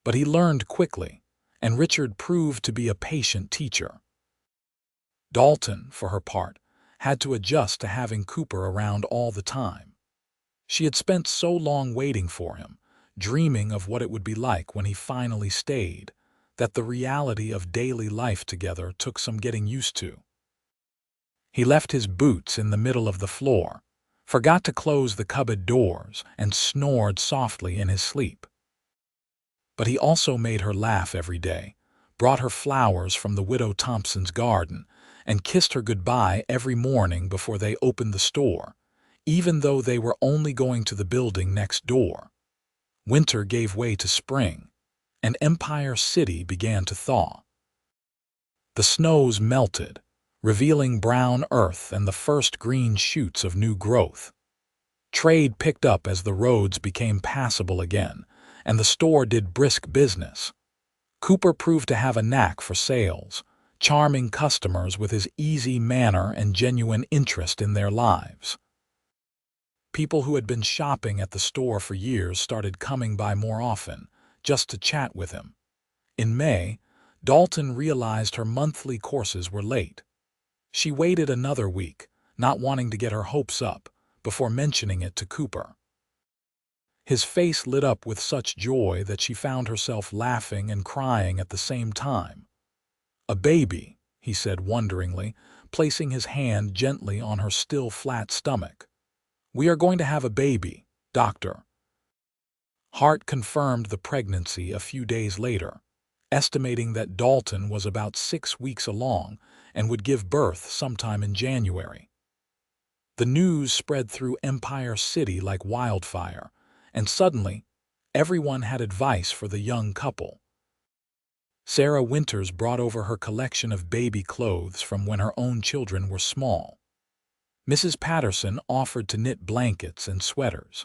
But he learned quickly, and Richard proved to be a patient teacher. Dalton, for her part, had to adjust to having Cooper around all the time. She had spent so long waiting for him, dreaming of what it would be like when he finally stayed, that the reality of daily life together took some getting used to. He left his boots in the middle of the floor, forgot to close the cupboard doors, and snored softly in his sleep. But he also made her laugh every day, brought her flowers from the widow Thompson's garden, and kissed her goodbye every morning before they opened the store, even though they were only going to the building next door. Winter gave way to spring, and Empire City began to thaw. The snows melted, revealing brown earth and the first green shoots of new growth. Trade picked up as the roads became passable again, and the store did brisk business. Cooper proved to have a knack for sales, charming customers with his easy manner and genuine interest in their lives. People who had been shopping at the store for years started coming by more often, just to chat with him. In May, Dalton realized her monthly courses were late. She waited another week, not wanting to get her hopes up, before mentioning it to Cooper. His face lit up with such joy that she found herself laughing and crying at the same time. "A baby," he said wonderingly, placing his hand gently on her still flat stomach. "We are going to have a baby, doctor." Hart confirmed the pregnancy a few days later, estimating that Dalton was about 6 weeks along and would give birth sometime in January. The news spread through Empire City like wildfire, and suddenly, everyone had advice for the young couple. Sarah Winters brought over her collection of baby clothes from when her own children were small. Mrs. Patterson offered to knit blankets and sweaters.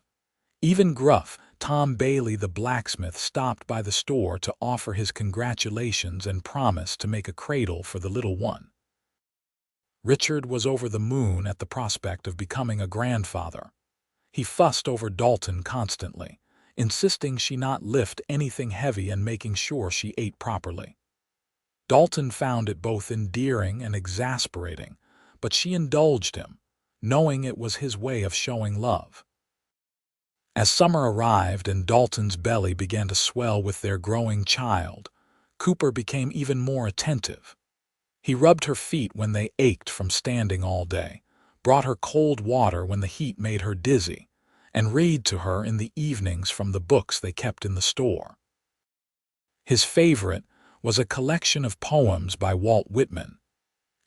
Even Gruff, Tom Bailey the blacksmith, stopped by the store to offer his congratulations and promise to make a cradle for the little one. Richard was over the moon at the prospect of becoming a grandfather. He fussed over Dalton constantly, insisting she not lift anything heavy and making sure she ate properly. Dalton found it both endearing and exasperating, but she indulged him, knowing it was his way of showing love. As summer arrived and Dalton's belly began to swell with their growing child, Cooper became even more attentive. He rubbed her feet when they ached from standing all day, brought her cold water when the heat made her dizzy, and read to her in the evenings from the books they kept in the store. His favorite was a collection of poems by Walt Whitman,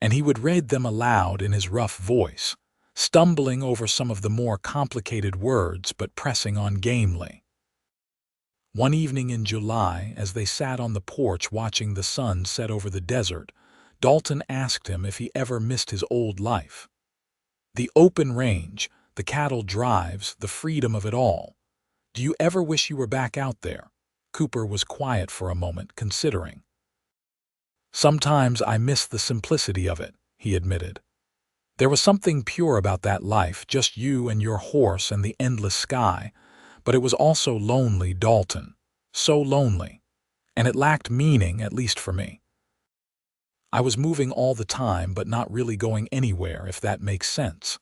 and he would read them aloud in his rough voice, stumbling over some of the more complicated words but pressing on gamely. One evening in July, as they sat on the porch watching the sun set over the desert, Dalton asked him if he ever missed his old life. The open range, the cattle drives, the freedom of it all. Do you ever wish you were back out there? Cooper was quiet for a moment, considering. Sometimes I miss the simplicity of it, he admitted. There was something pure about that life, just you and your horse and the endless sky, but it was also lonely, Dalton. So lonely. And it lacked meaning, at least for me. I was moving all the time but not really going anywhere, if that makes sense.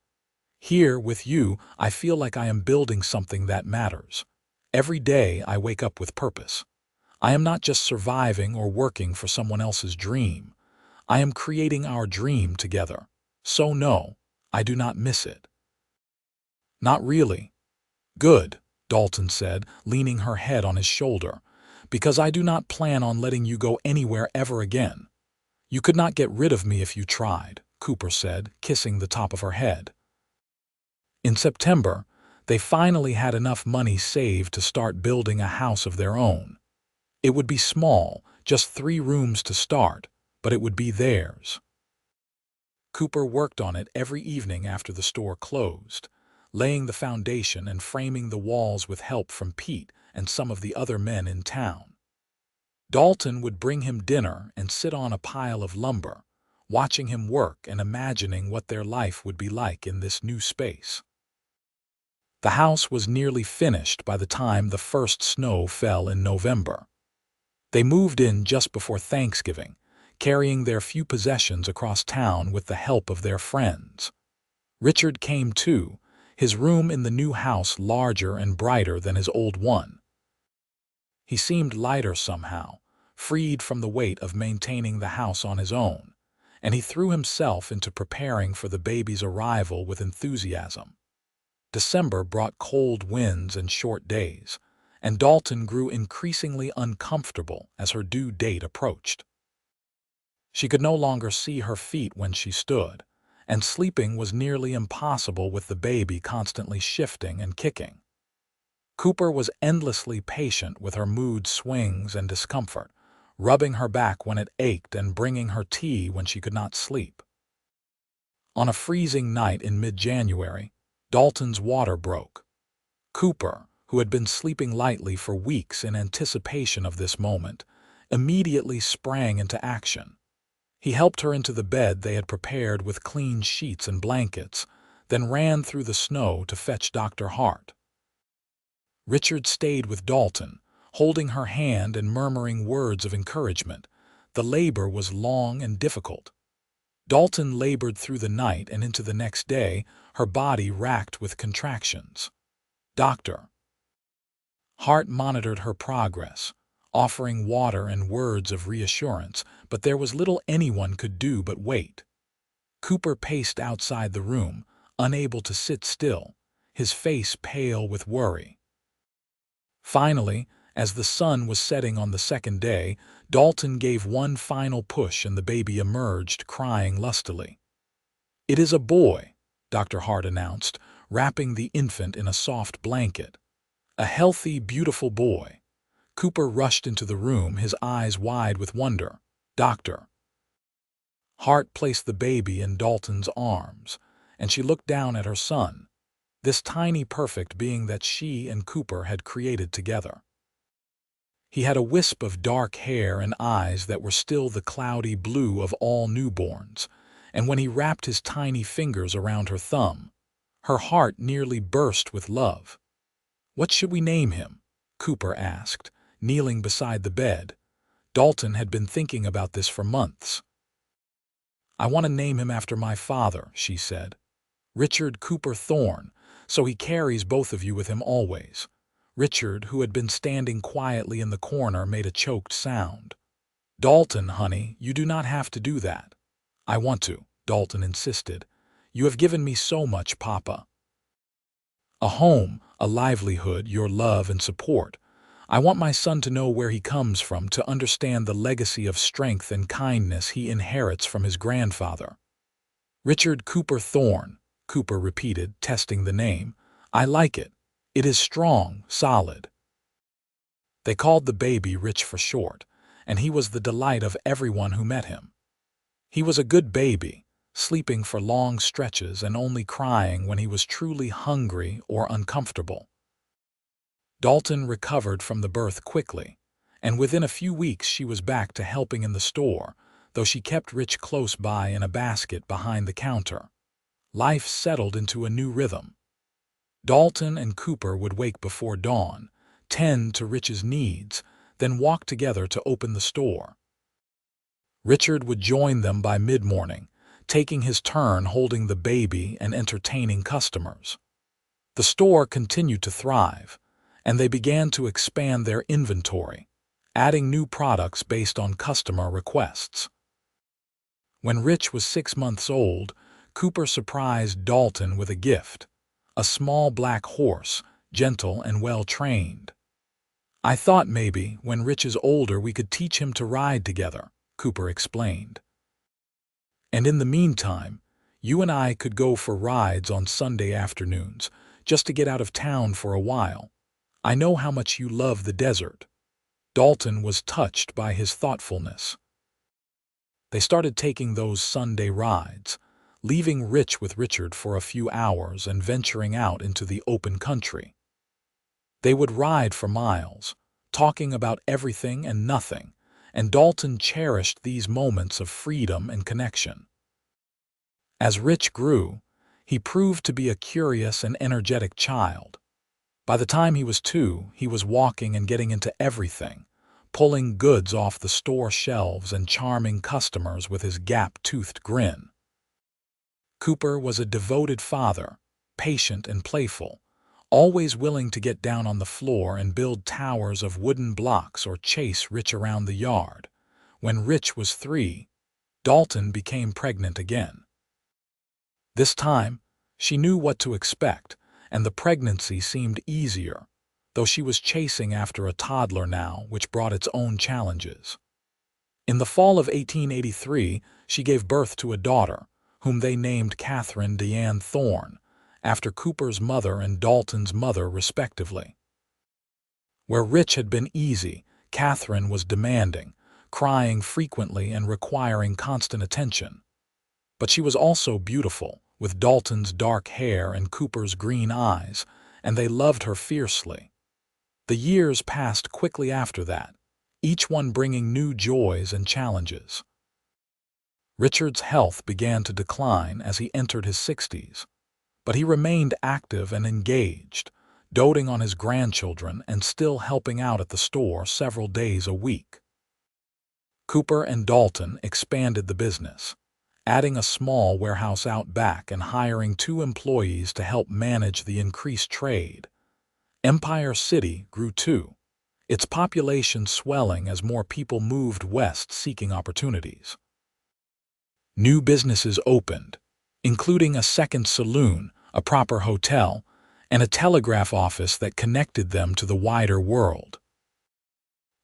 Here, with you, I feel like I am building something that matters. Every day I wake up with purpose. I am not just surviving or working for someone else's dream. I am creating our dream together. So no, I do not miss it. Not really. Good, Dalton said, leaning her head on his shoulder, because I do not plan on letting you go anywhere ever again. You could not get rid of me if you tried, Cooper said, kissing the top of her head. In September, they finally had enough money saved to start building a house of their own. It would be small, just 3 rooms to start, but it would be theirs. Cooper worked on it every evening after the store closed, laying the foundation and framing the walls with help from Pete and some of the other men in town. Dalton would bring him dinner and sit on a pile of lumber, watching him work and imagining what their life would be like in this new space. The house was nearly finished by the time the first snow fell in November. They moved in just before Thanksgiving, carrying their few possessions across town with the help of their friends. Richard came too, his room in the new house larger and brighter than his old one. He seemed lighter somehow, freed from the weight of maintaining the house on his own, and he threw himself into preparing for the baby's arrival with enthusiasm. December brought cold winds and short days, and Dalton grew increasingly uncomfortable as her due date approached. She could no longer see her feet when she stood, and sleeping was nearly impossible with the baby constantly shifting and kicking. Cooper was endlessly patient with her mood swings and discomfort, rubbing her back when it ached and bringing her tea when she could not sleep. On a freezing night in mid-January, Dalton's water broke. Cooper, who had been sleeping lightly for weeks in anticipation of this moment, immediately sprang into action. He helped her into the bed they had prepared with clean sheets and blankets, then ran through the snow to fetch Dr. Hart. Richard stayed with Dalton, holding her hand and murmuring words of encouragement. The labor was long and difficult. Dalton labored through the night and into the next day, her body racked with contractions. Dr. Hart monitored her progress, offering water and words of reassurance, but there was little anyone could do but wait. Cooper paced outside the room, unable to sit still, his face pale with worry. Finally, as the sun was setting on the second day, Dalton gave one final push and the baby emerged, crying lustily. "It is a boy," Dr. Hart announced, wrapping the infant in a soft blanket. "A healthy, beautiful boy." Cooper rushed into the room, his eyes wide with wonder. "Doctor." Hart placed the baby in Dalton's arms, and she looked down at her son, this tiny perfect being that she and Cooper had created together. He had a wisp of dark hair and eyes that were still the cloudy blue of all newborns, and when he wrapped his tiny fingers around her thumb, her heart nearly burst with love. "What should we name him?" Cooper asked, kneeling beside the bed. Dalton had been thinking about this for months. "I want to name him after my father," she said. "Richard Cooper Thorne, so he carries both of you with him always." Richard, who had been standing quietly in the corner, made a choked sound. "Dalton, honey, you do not have to do that." "I want to," Dalton insisted. "You have given me so much, Papa. A home, a livelihood, your love and support. I want my son to know where he comes from, to understand the legacy of strength and kindness he inherits from his grandfather." "Richard Cooper Thorne," Cooper repeated, testing the name. "I like it. It is strong, solid." They called the baby Rich for short, and he was the delight of everyone who met him. He was a good baby, sleeping for long stretches and only crying when he was truly hungry or uncomfortable. Dalton recovered from the birth quickly, and within a few weeks she was back to helping in the store, though she kept Rich close by in a basket behind the counter. Life settled into a new rhythm. Dalton and Cooper would wake before dawn, tend to Rich's needs, then walk together to open the store. Richard would join them by mid-morning, taking his turn holding the baby and entertaining customers. The store continued to thrive, and they began to expand their inventory, adding new products based on customer requests. When Rich was 6 months old, Cooper surprised Dalton with a gift, a small black horse, gentle and well-trained. "I thought maybe, when Rich is older, we could teach him to ride together," Cooper explained. "And in the meantime, you and I could go for rides on Sunday afternoons, just to get out of town for a while. I know how much you love the desert." Dalton was touched by his thoughtfulness. They started taking those Sunday rides, leaving Rich with Richard for a few hours and venturing out into the open country. They would ride for miles, talking about everything and nothing, and Dalton cherished these moments of freedom and connection. As Rich grew, he proved to be a curious and energetic child. By the time he was 2, he was walking and getting into everything, pulling goods off the store shelves and charming customers with his gap-toothed grin. Cooper was a devoted father, patient and playful, always willing to get down on the floor and build towers of wooden blocks or chase Rich around the yard. When Rich was 3, Dalton became pregnant again. This time, she knew what to expect, and the pregnancy seemed easier, though she was chasing after a toddler now, which brought its own challenges. In the fall of 1883, she gave birth to a daughter, whom they named Catherine Deanne Thorne, after Cooper's mother and Dalton's mother respectively. Where Rich had been easy, Catherine was demanding, crying frequently and requiring constant attention. But she was also beautiful, with Dalton's dark hair and Cooper's green eyes, and they loved her fiercely. The years passed quickly after that, each one bringing new joys and challenges. Richard's health began to decline as he entered his 60s, but he remained active and engaged, doting on his grandchildren and still helping out at the store several days a week. Cooper and Dalton expanded the business, adding a small warehouse out back and hiring 2 employees to help manage the increased trade. Empire City grew too, its population swelling as more people moved west seeking opportunities. New businesses opened, including a second saloon, a proper hotel, and a telegraph office that connected them to the wider world.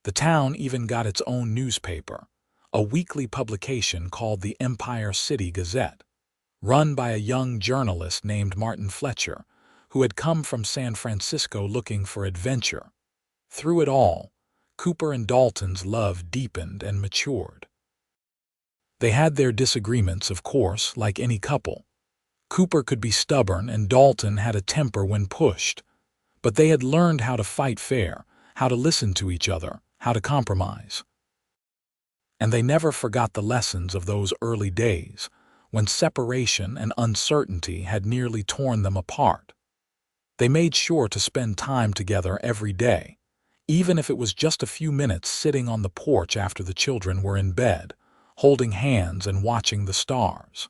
The town even got its own newspaper, a weekly publication called the Empire City Gazette, run by a young journalist named Martin Fletcher, who had come from San Francisco looking for adventure. Through it all, Cooper and Dalton's love deepened and matured. They had their disagreements, of course, like any couple. Cooper could be stubborn and Dalton had a temper when pushed, but they had learned how to fight fair, how to listen to each other, how to compromise. And they never forgot the lessons of those early days, when separation and uncertainty had nearly torn them apart. They made sure to spend time together every day, even if it was just a few minutes sitting on the porch after the children were in bed, holding hands and watching the stars.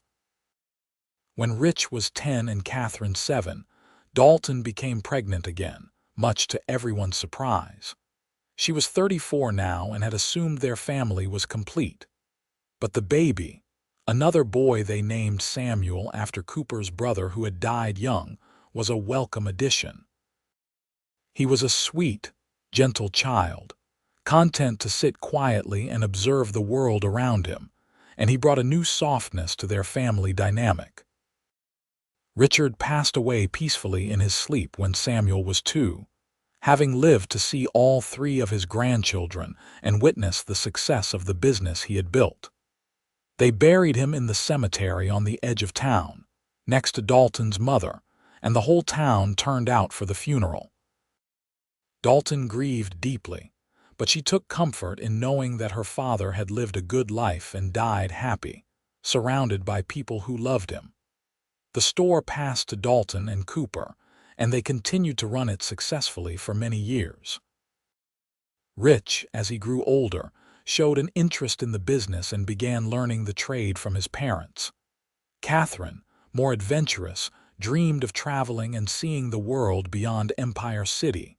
When Rich was 10 and Catherine 7, Dalton became pregnant again, much to everyone's surprise. She was 34 now and had assumed their family was complete. But the baby, another boy they named Samuel after Cooper's brother who had died young, was a welcome addition. He was a sweet, gentle child, content to sit quietly and observe the world around him, and he brought a new softness to their family dynamic. Richard passed away peacefully in his sleep when Samuel was 2, having lived to see all 3 of his grandchildren and witness the success of the business he had built. They buried him in the cemetery on the edge of town, next to Dalton's mother, and the whole town turned out for the funeral. Dalton grieved deeply, but she took comfort in knowing that her father had lived a good life and died happy, surrounded by people who loved him. The store passed to Dalton and Cooper, and they continued to run it successfully for many years. Rich, as he grew older, showed an interest in the business and began learning the trade from his parents. Catherine, more adventurous, dreamed of traveling and seeing the world beyond Empire City.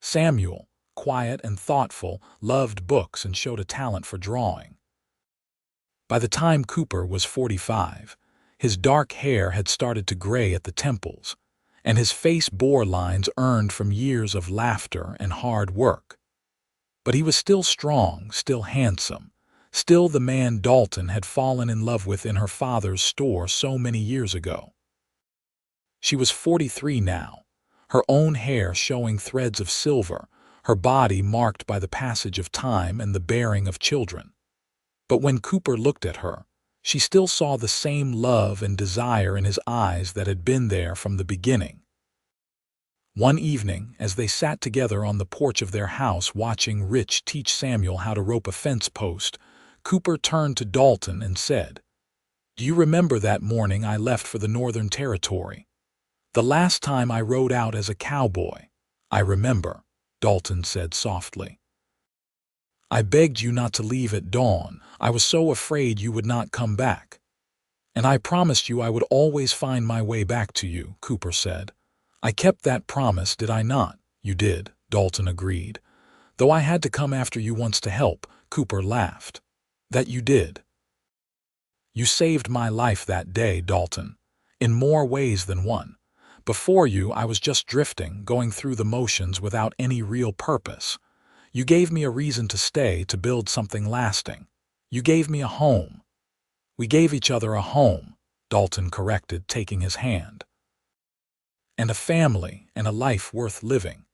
Samuel, quiet and thoughtful, loved books and showed a talent for drawing. By the time Cooper was 45, his dark hair had started to gray at the temples, and his face bore lines earned from years of laughter and hard work. But he was still strong, still handsome, still the man Dalton had fallen in love with in her father's store so many years ago. She was 43 now, her own hair showing threads of silver, her body marked by the passage of time and the bearing of children. But when Cooper looked at her, she still saw the same love and desire in his eyes that had been there from the beginning. One evening, as they sat together on the porch of their house watching Rich teach Samuel how to rope a fence post, Cooper turned to Dalton and said, "Do you remember that morning I left for the Northern Territory? The last time I rode out as a cowboy." "I remember," Dalton said softly. "I begged you not to leave at dawn. I was so afraid you would not come back." "And I promised you I would always find my way back to you," Cooper said. "I kept that promise, did I not?" "You did," Dalton agreed. "Though I had to come after you once to help," Cooper laughed. "That you did." "You saved my life that day, Dalton, in more ways than one. Before you, I was just drifting, going through the motions without any real purpose. You gave me a reason to stay, to build something lasting. You gave me a home." "We gave each other a home," Dalton corrected, taking his hand. "And a family and a life worth living.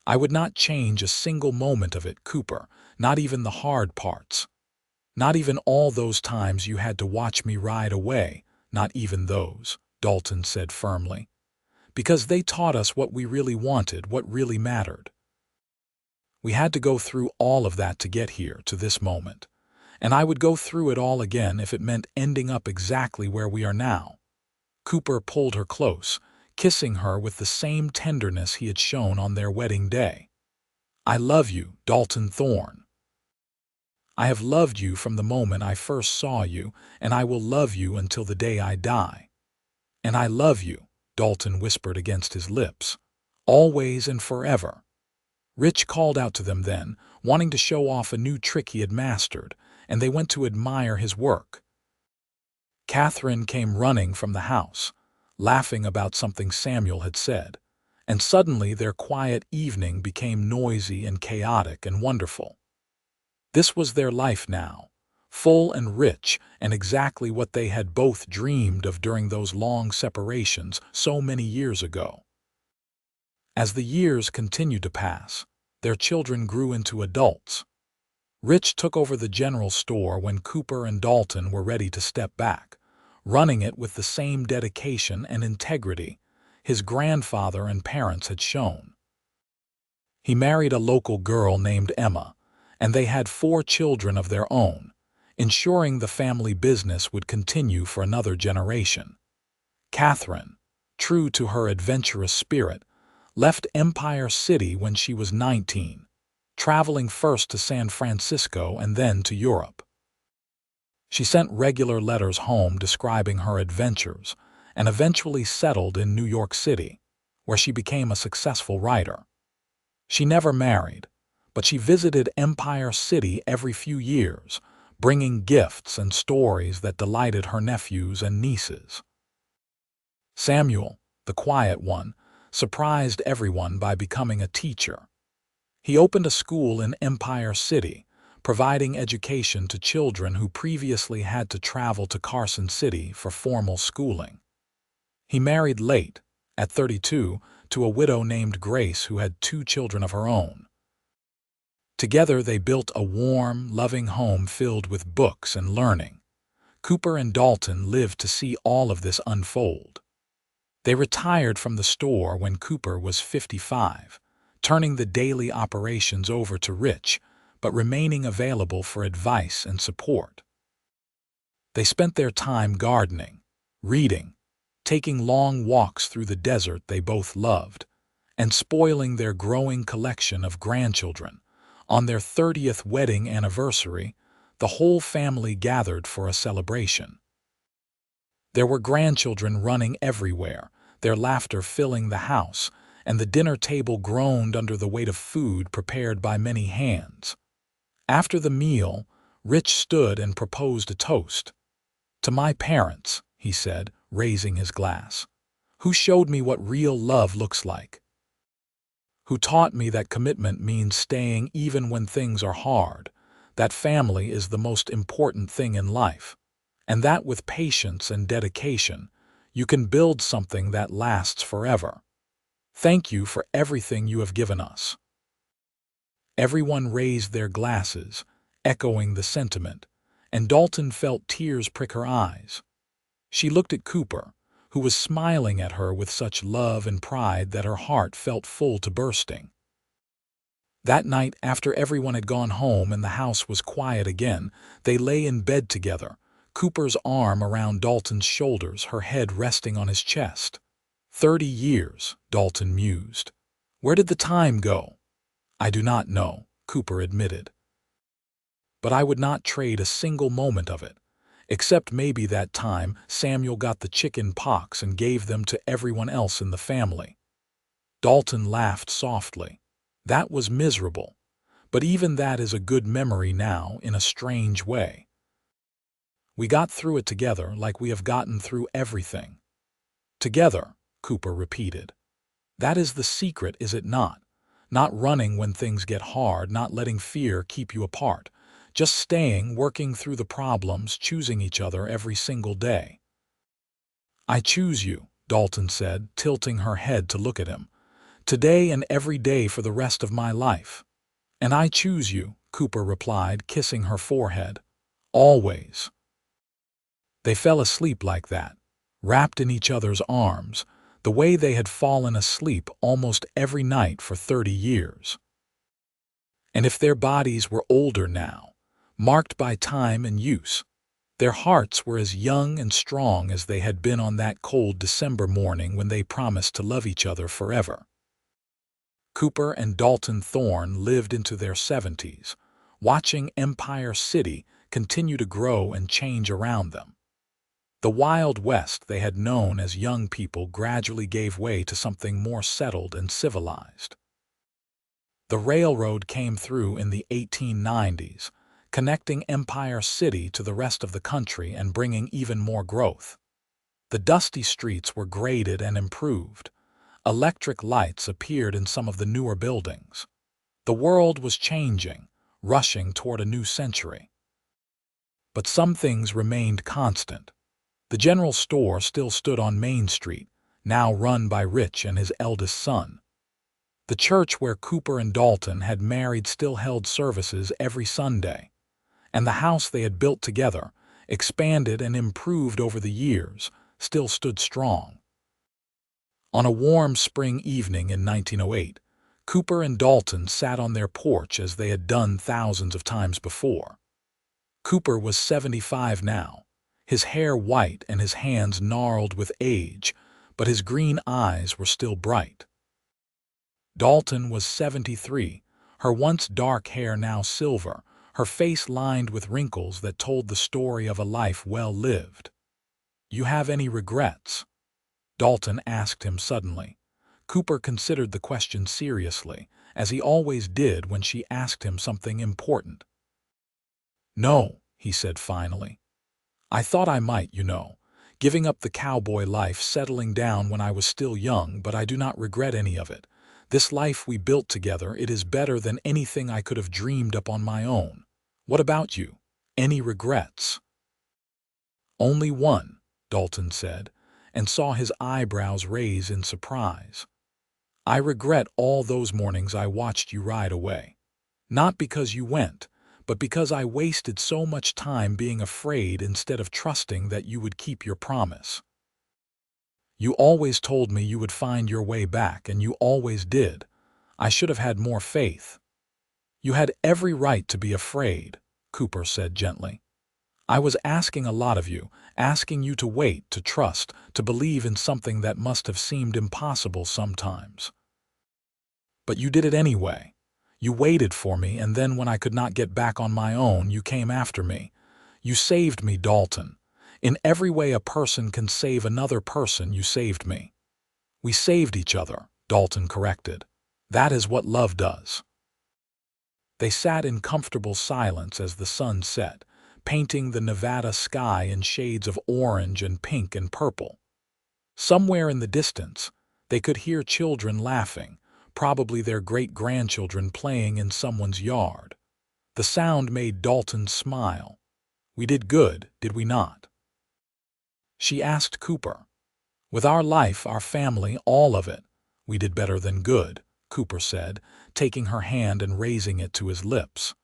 I would not change a single moment of it, Cooper, not even the hard parts. Not even all those times you had to watch me ride away, not even those," Dalton said firmly. "Because they taught us what we really wanted, what really mattered. We had to go through all of that to get here, to this moment. And I would go through it all again if it meant ending up exactly where we are now." Cooper pulled her close, kissing her with the same tenderness he had shown on their wedding day. "I love you, Dalton Thorne. I have loved you from the moment I first saw you, and I will love you until the day I die. And I love you," Dalton whispered against his lips, "always and forever." Rich called out to them then, wanting to show off a new trick he had mastered, and they went to admire his work. Catherine came running from the house, laughing about something Samuel had said, and suddenly their quiet evening became noisy and chaotic and wonderful. This was their life now, full and rich, and exactly what they had both dreamed of during those long separations so many years ago. As the years continued to pass, their children grew into adults. Rich took over the general store when Cooper and Dalton were ready to step back, running it with the same dedication and integrity his grandfather and parents had shown. He married a local girl named Emma, and they had 4 children of their own, ensuring the family business would continue for another generation. Catherine, true to her adventurous spirit, left Empire City when she was 19, traveling first to San Francisco and then to Europe. She sent regular letters home describing her adventures and eventually settled in New York City, where she became a successful writer. She never married, but she visited Empire City every few years, bringing gifts and stories that delighted her nephews and nieces. Samuel, the quiet one, surprised everyone by becoming a teacher. He opened a school in Empire City, providing education to children who previously had to travel to Carson City for formal schooling. He married late, at 32, to a widow named Grace who had 2 children of her own. Together they built a warm, loving home filled with books and learning. Cooper and Dalton lived to see all of this unfold. They retired from the store when Cooper was 55, turning the daily operations over to Rich, but remaining available for advice and support. They spent their time gardening, reading, taking long walks through the desert they both loved, and spoiling their growing collection of grandchildren. On their 30th wedding anniversary, the whole family gathered for a celebration. There were grandchildren running everywhere, their laughter filling the house, and the dinner table groaned under the weight of food prepared by many hands. After the meal, Rich stood and proposed a toast. "To my parents," he said, raising his glass, "who showed me what real love looks like. Who taught me that commitment means staying even when things are hard, that family is the most important thing in life, and that with patience and dedication, you can build something that lasts forever. Thank you for everything you have given us." Everyone raised their glasses, echoing the sentiment, and Dalton felt tears prick her eyes. She looked at Cooper, who was smiling at her with such love and pride that her heart felt full to bursting. That night, after everyone had gone home and the house was quiet again, they lay in bed together, Cooper's arm around Dalton's shoulders, her head resting on his chest. 30 years, Dalton mused. Where did the time go? I do not know, Cooper admitted. But I would not trade a single moment of it. Except maybe that time Samuel got the chicken pox and gave them to everyone else in the family. Dalton laughed softly. That was miserable, but even that is a good memory now in a strange way. We got through it together like we have gotten through everything. Together, Cooper repeated. That is the secret, is it not? Not running when things get hard, not letting fear keep you apart. Just staying, working through the problems, choosing each other every single day. I choose you, Dalton said, tilting her head to look at him. Today and every day for the rest of my life. And I choose you, Cooper replied, kissing her forehead. Always. They fell asleep like that, wrapped in each other's arms, the way they had fallen asleep almost every night for 30 years. And if their bodies were older now, marked by time and use, their hearts were as young and strong as they had been on that cold December morning when they promised to love each other forever. Cooper and Dalton Thorne lived into their 70s, watching Empire City continue to grow and change around them. The Wild West they had known as young people gradually gave way to something more settled and civilized. The railroad came through in the 1890s, connecting Empire City to the rest of the country and bringing even more growth. The dusty streets were graded and improved. Electric lights appeared in some of the newer buildings. The world was changing, rushing toward a new century. But some things remained constant. The general store still stood on Main Street, now run by Rich and his eldest son. The church where Cooper and Dalton had married still held services every Sunday. And the house they had built together, expanded and improved over the years, still stood strong. On a warm spring evening in 1908, Cooper and Dalton sat on their porch as they had done thousands of times before. Cooper was 75 now, his hair white and his hands gnarled with age, but his green eyes were still bright. Dalton was 73, her once dark hair now silver, her face lined with wrinkles that told the story of a life well lived. "You have any regrets?" Dalton asked him suddenly. Cooper considered the question seriously, as he always did when she asked him something important. "No," he said finally. "I thought I might, giving up the cowboy life, settling down when I was still young, but I do not regret any of it. This life we built together, it is better than anything I could have dreamed up on my own. What about you? Any regrets?" "Only one," Dalton said, and saw his eyebrows raise in surprise. "I regret all those mornings I watched you ride away. Not because you went, but because I wasted so much time being afraid instead of trusting that you would keep your promise. You always told me you would find your way back, and you always did. I should have had more faith." "You had every right to be afraid," Cooper said gently. "I was asking a lot of you, asking you to wait, to trust, to believe in something that must have seemed impossible sometimes. But you did it anyway. You waited for me, and then when I could not get back on my own, you came after me. You saved me, Dalton. In every way a person can save another person, you saved me." "We saved each other," Dalton corrected. "That is what love does." They sat in comfortable silence as the sun set, painting the Nevada sky in shades of orange and pink and purple. Somewhere in the distance, they could hear children laughing, probably their great-grandchildren playing in someone's yard. The sound made Dalton smile. "We did good, did we not?" She asked Cooper. "With our life, our family, all of it, we did better than good," Cooper said, taking her hand and raising it to his lips.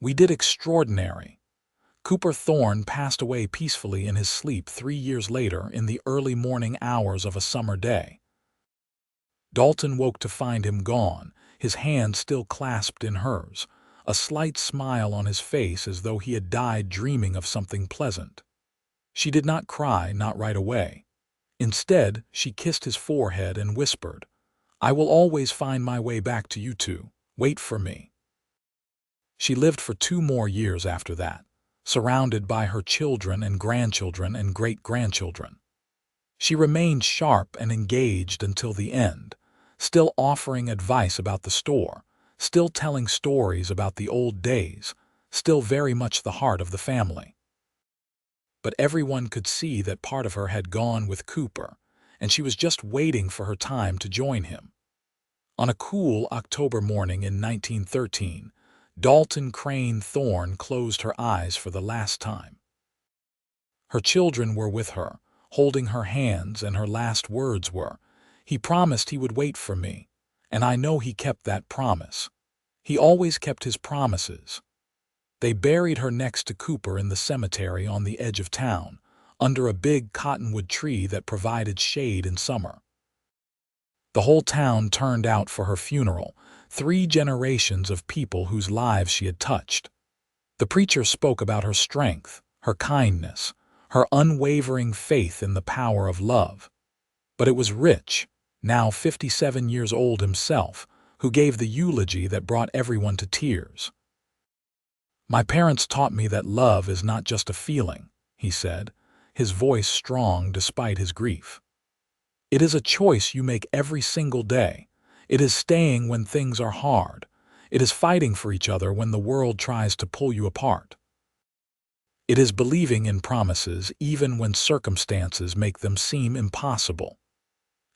"We did extraordinary." Cooper Thorne passed away peacefully in his sleep 3 years later in the early morning hours of a summer day. Dalton woke to find him gone, his hand still clasped in hers, a slight smile on his face as though he had died dreaming of something pleasant. She did not cry, not right away. Instead, she kissed his forehead and whispered, "I will always find my way back to you two. Wait for me." She lived for 2 more years after that, surrounded by her children and grandchildren and great-grandchildren. She remained sharp and engaged until the end, still offering advice about the store, still telling stories about the old days, still very much the heart of the family. But everyone could see that part of her had gone with Cooper, and she was just waiting for her time to join him. On a cool October morning in 1913, Dalton Crane Thorne closed her eyes for the last time. Her children were with her, holding her hands, and her last words were, "He promised he would wait for me, and I know he kept that promise. He always kept his promises." They buried her next to Cooper in the cemetery on the edge of town, under a big cottonwood tree that provided shade in summer. The whole town turned out for her funeral, 3 generations of people whose lives she had touched. The preacher spoke about her strength, her kindness, her unwavering faith in the power of love. But it was Rich, now 57 years old himself, who gave the eulogy that brought everyone to tears. "My parents taught me that love is not just a feeling," he said, his voice strong despite his grief. "It is a choice you make every single day. It is staying when things are hard. It is fighting for each other when the world tries to pull you apart. It is believing in promises even when circumstances make them seem impossible.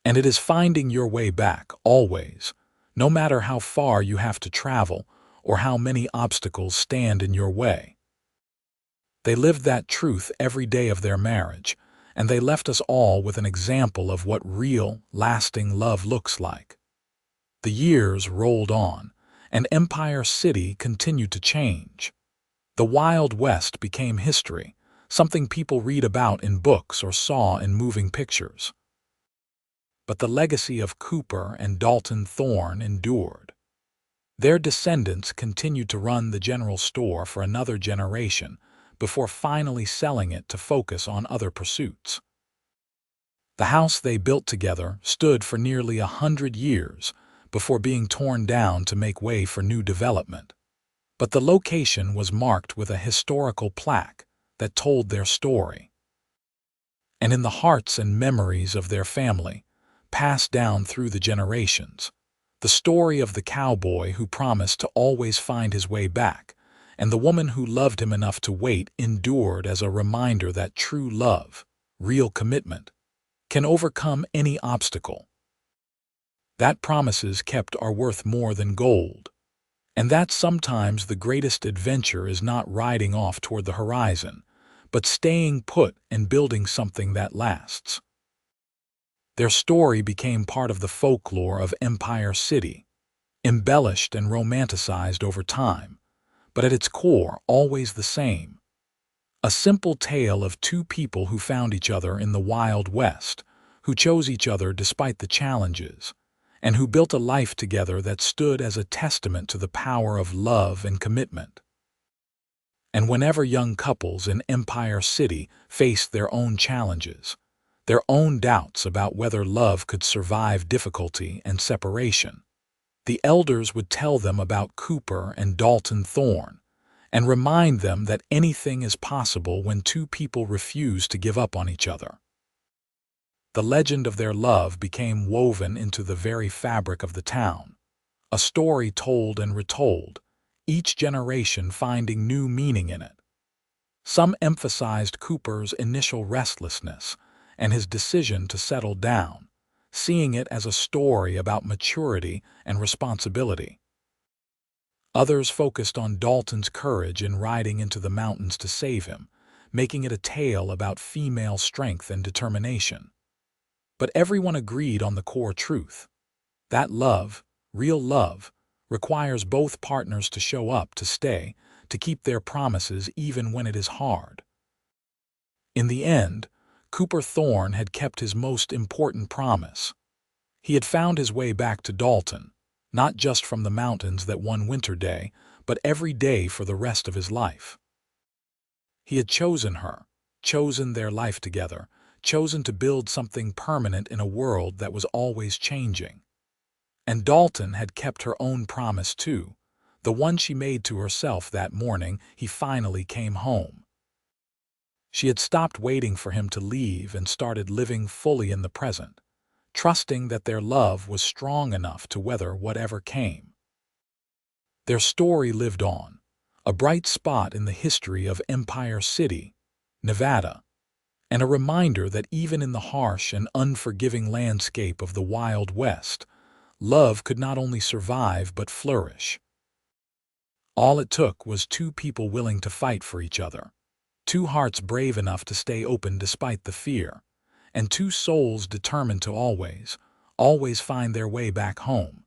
And it is finding your way back, always, no matter how far you have to travel or how many obstacles stand in your way." They lived that truth every day of their marriage, and they left us all with an example of what real, lasting love looks like. The years rolled on, and Empire City continued to change. The Wild West became history, something people read about in books or saw in moving pictures. But the legacy of Cooper and Dalton Thorne endured. Their descendants continued to run the general store for another generation, before finally selling it to focus on other pursuits. The house they built together stood for nearly 100 years before being torn down to make way for new development. But the location was marked with a historical plaque that told their story. And in the hearts and memories of their family, passed down through the generations, the story of the cowboy who promised to always find his way back, and the woman who loved him enough to wait endured as a reminder that true love, real commitment, can overcome any obstacle. That promises kept are worth more than gold, and that sometimes the greatest adventure is not riding off toward the horizon, but staying put and building something that lasts. Their story became part of the folklore of Empire City, embellished and romanticized over time, but at its core always the same. A simple tale of two people who found each other in the Wild West, who chose each other despite the challenges, and who built a life together that stood as a testament to the power of love and commitment. And whenever young couples in Empire City faced their own challenges, their own doubts about whether love could survive difficulty and separation, the elders would tell them about Cooper and Dalton Thorne and remind them that anything is possible when two people refuse to give up on each other. The legend of their love became woven into the very fabric of the town, a story told and retold, each generation finding new meaning in it. Some emphasized Cooper's initial restlessness and his decision to settle down, seeing it as a story about maturity and responsibility. Others focused on Dalton's courage in riding into the mountains to save him, making it a tale about female strength and determination. But everyone agreed on the core truth: that love, real love, requires both partners to show up, to stay, to keep their promises even when it is hard. In the end, Cooper Thorne had kept his most important promise. He had found his way back to Dalton, not just from the mountains that one winter day, but every day for the rest of his life. He had chosen her, chosen their life together, chosen to build something permanent in a world that was always changing. And Dalton had kept her own promise too, the one she made to herself that morning he finally came home. She had stopped waiting for him to leave and started living fully in the present, trusting that their love was strong enough to weather whatever came. Their story lived on, a bright spot in the history of Empire City, Nevada, and a reminder that even in the harsh and unforgiving landscape of the Wild West, love could not only survive but flourish. All it took was two people willing to fight for each other, two hearts brave enough to stay open despite the fear, and two souls determined to always, always find their way back home.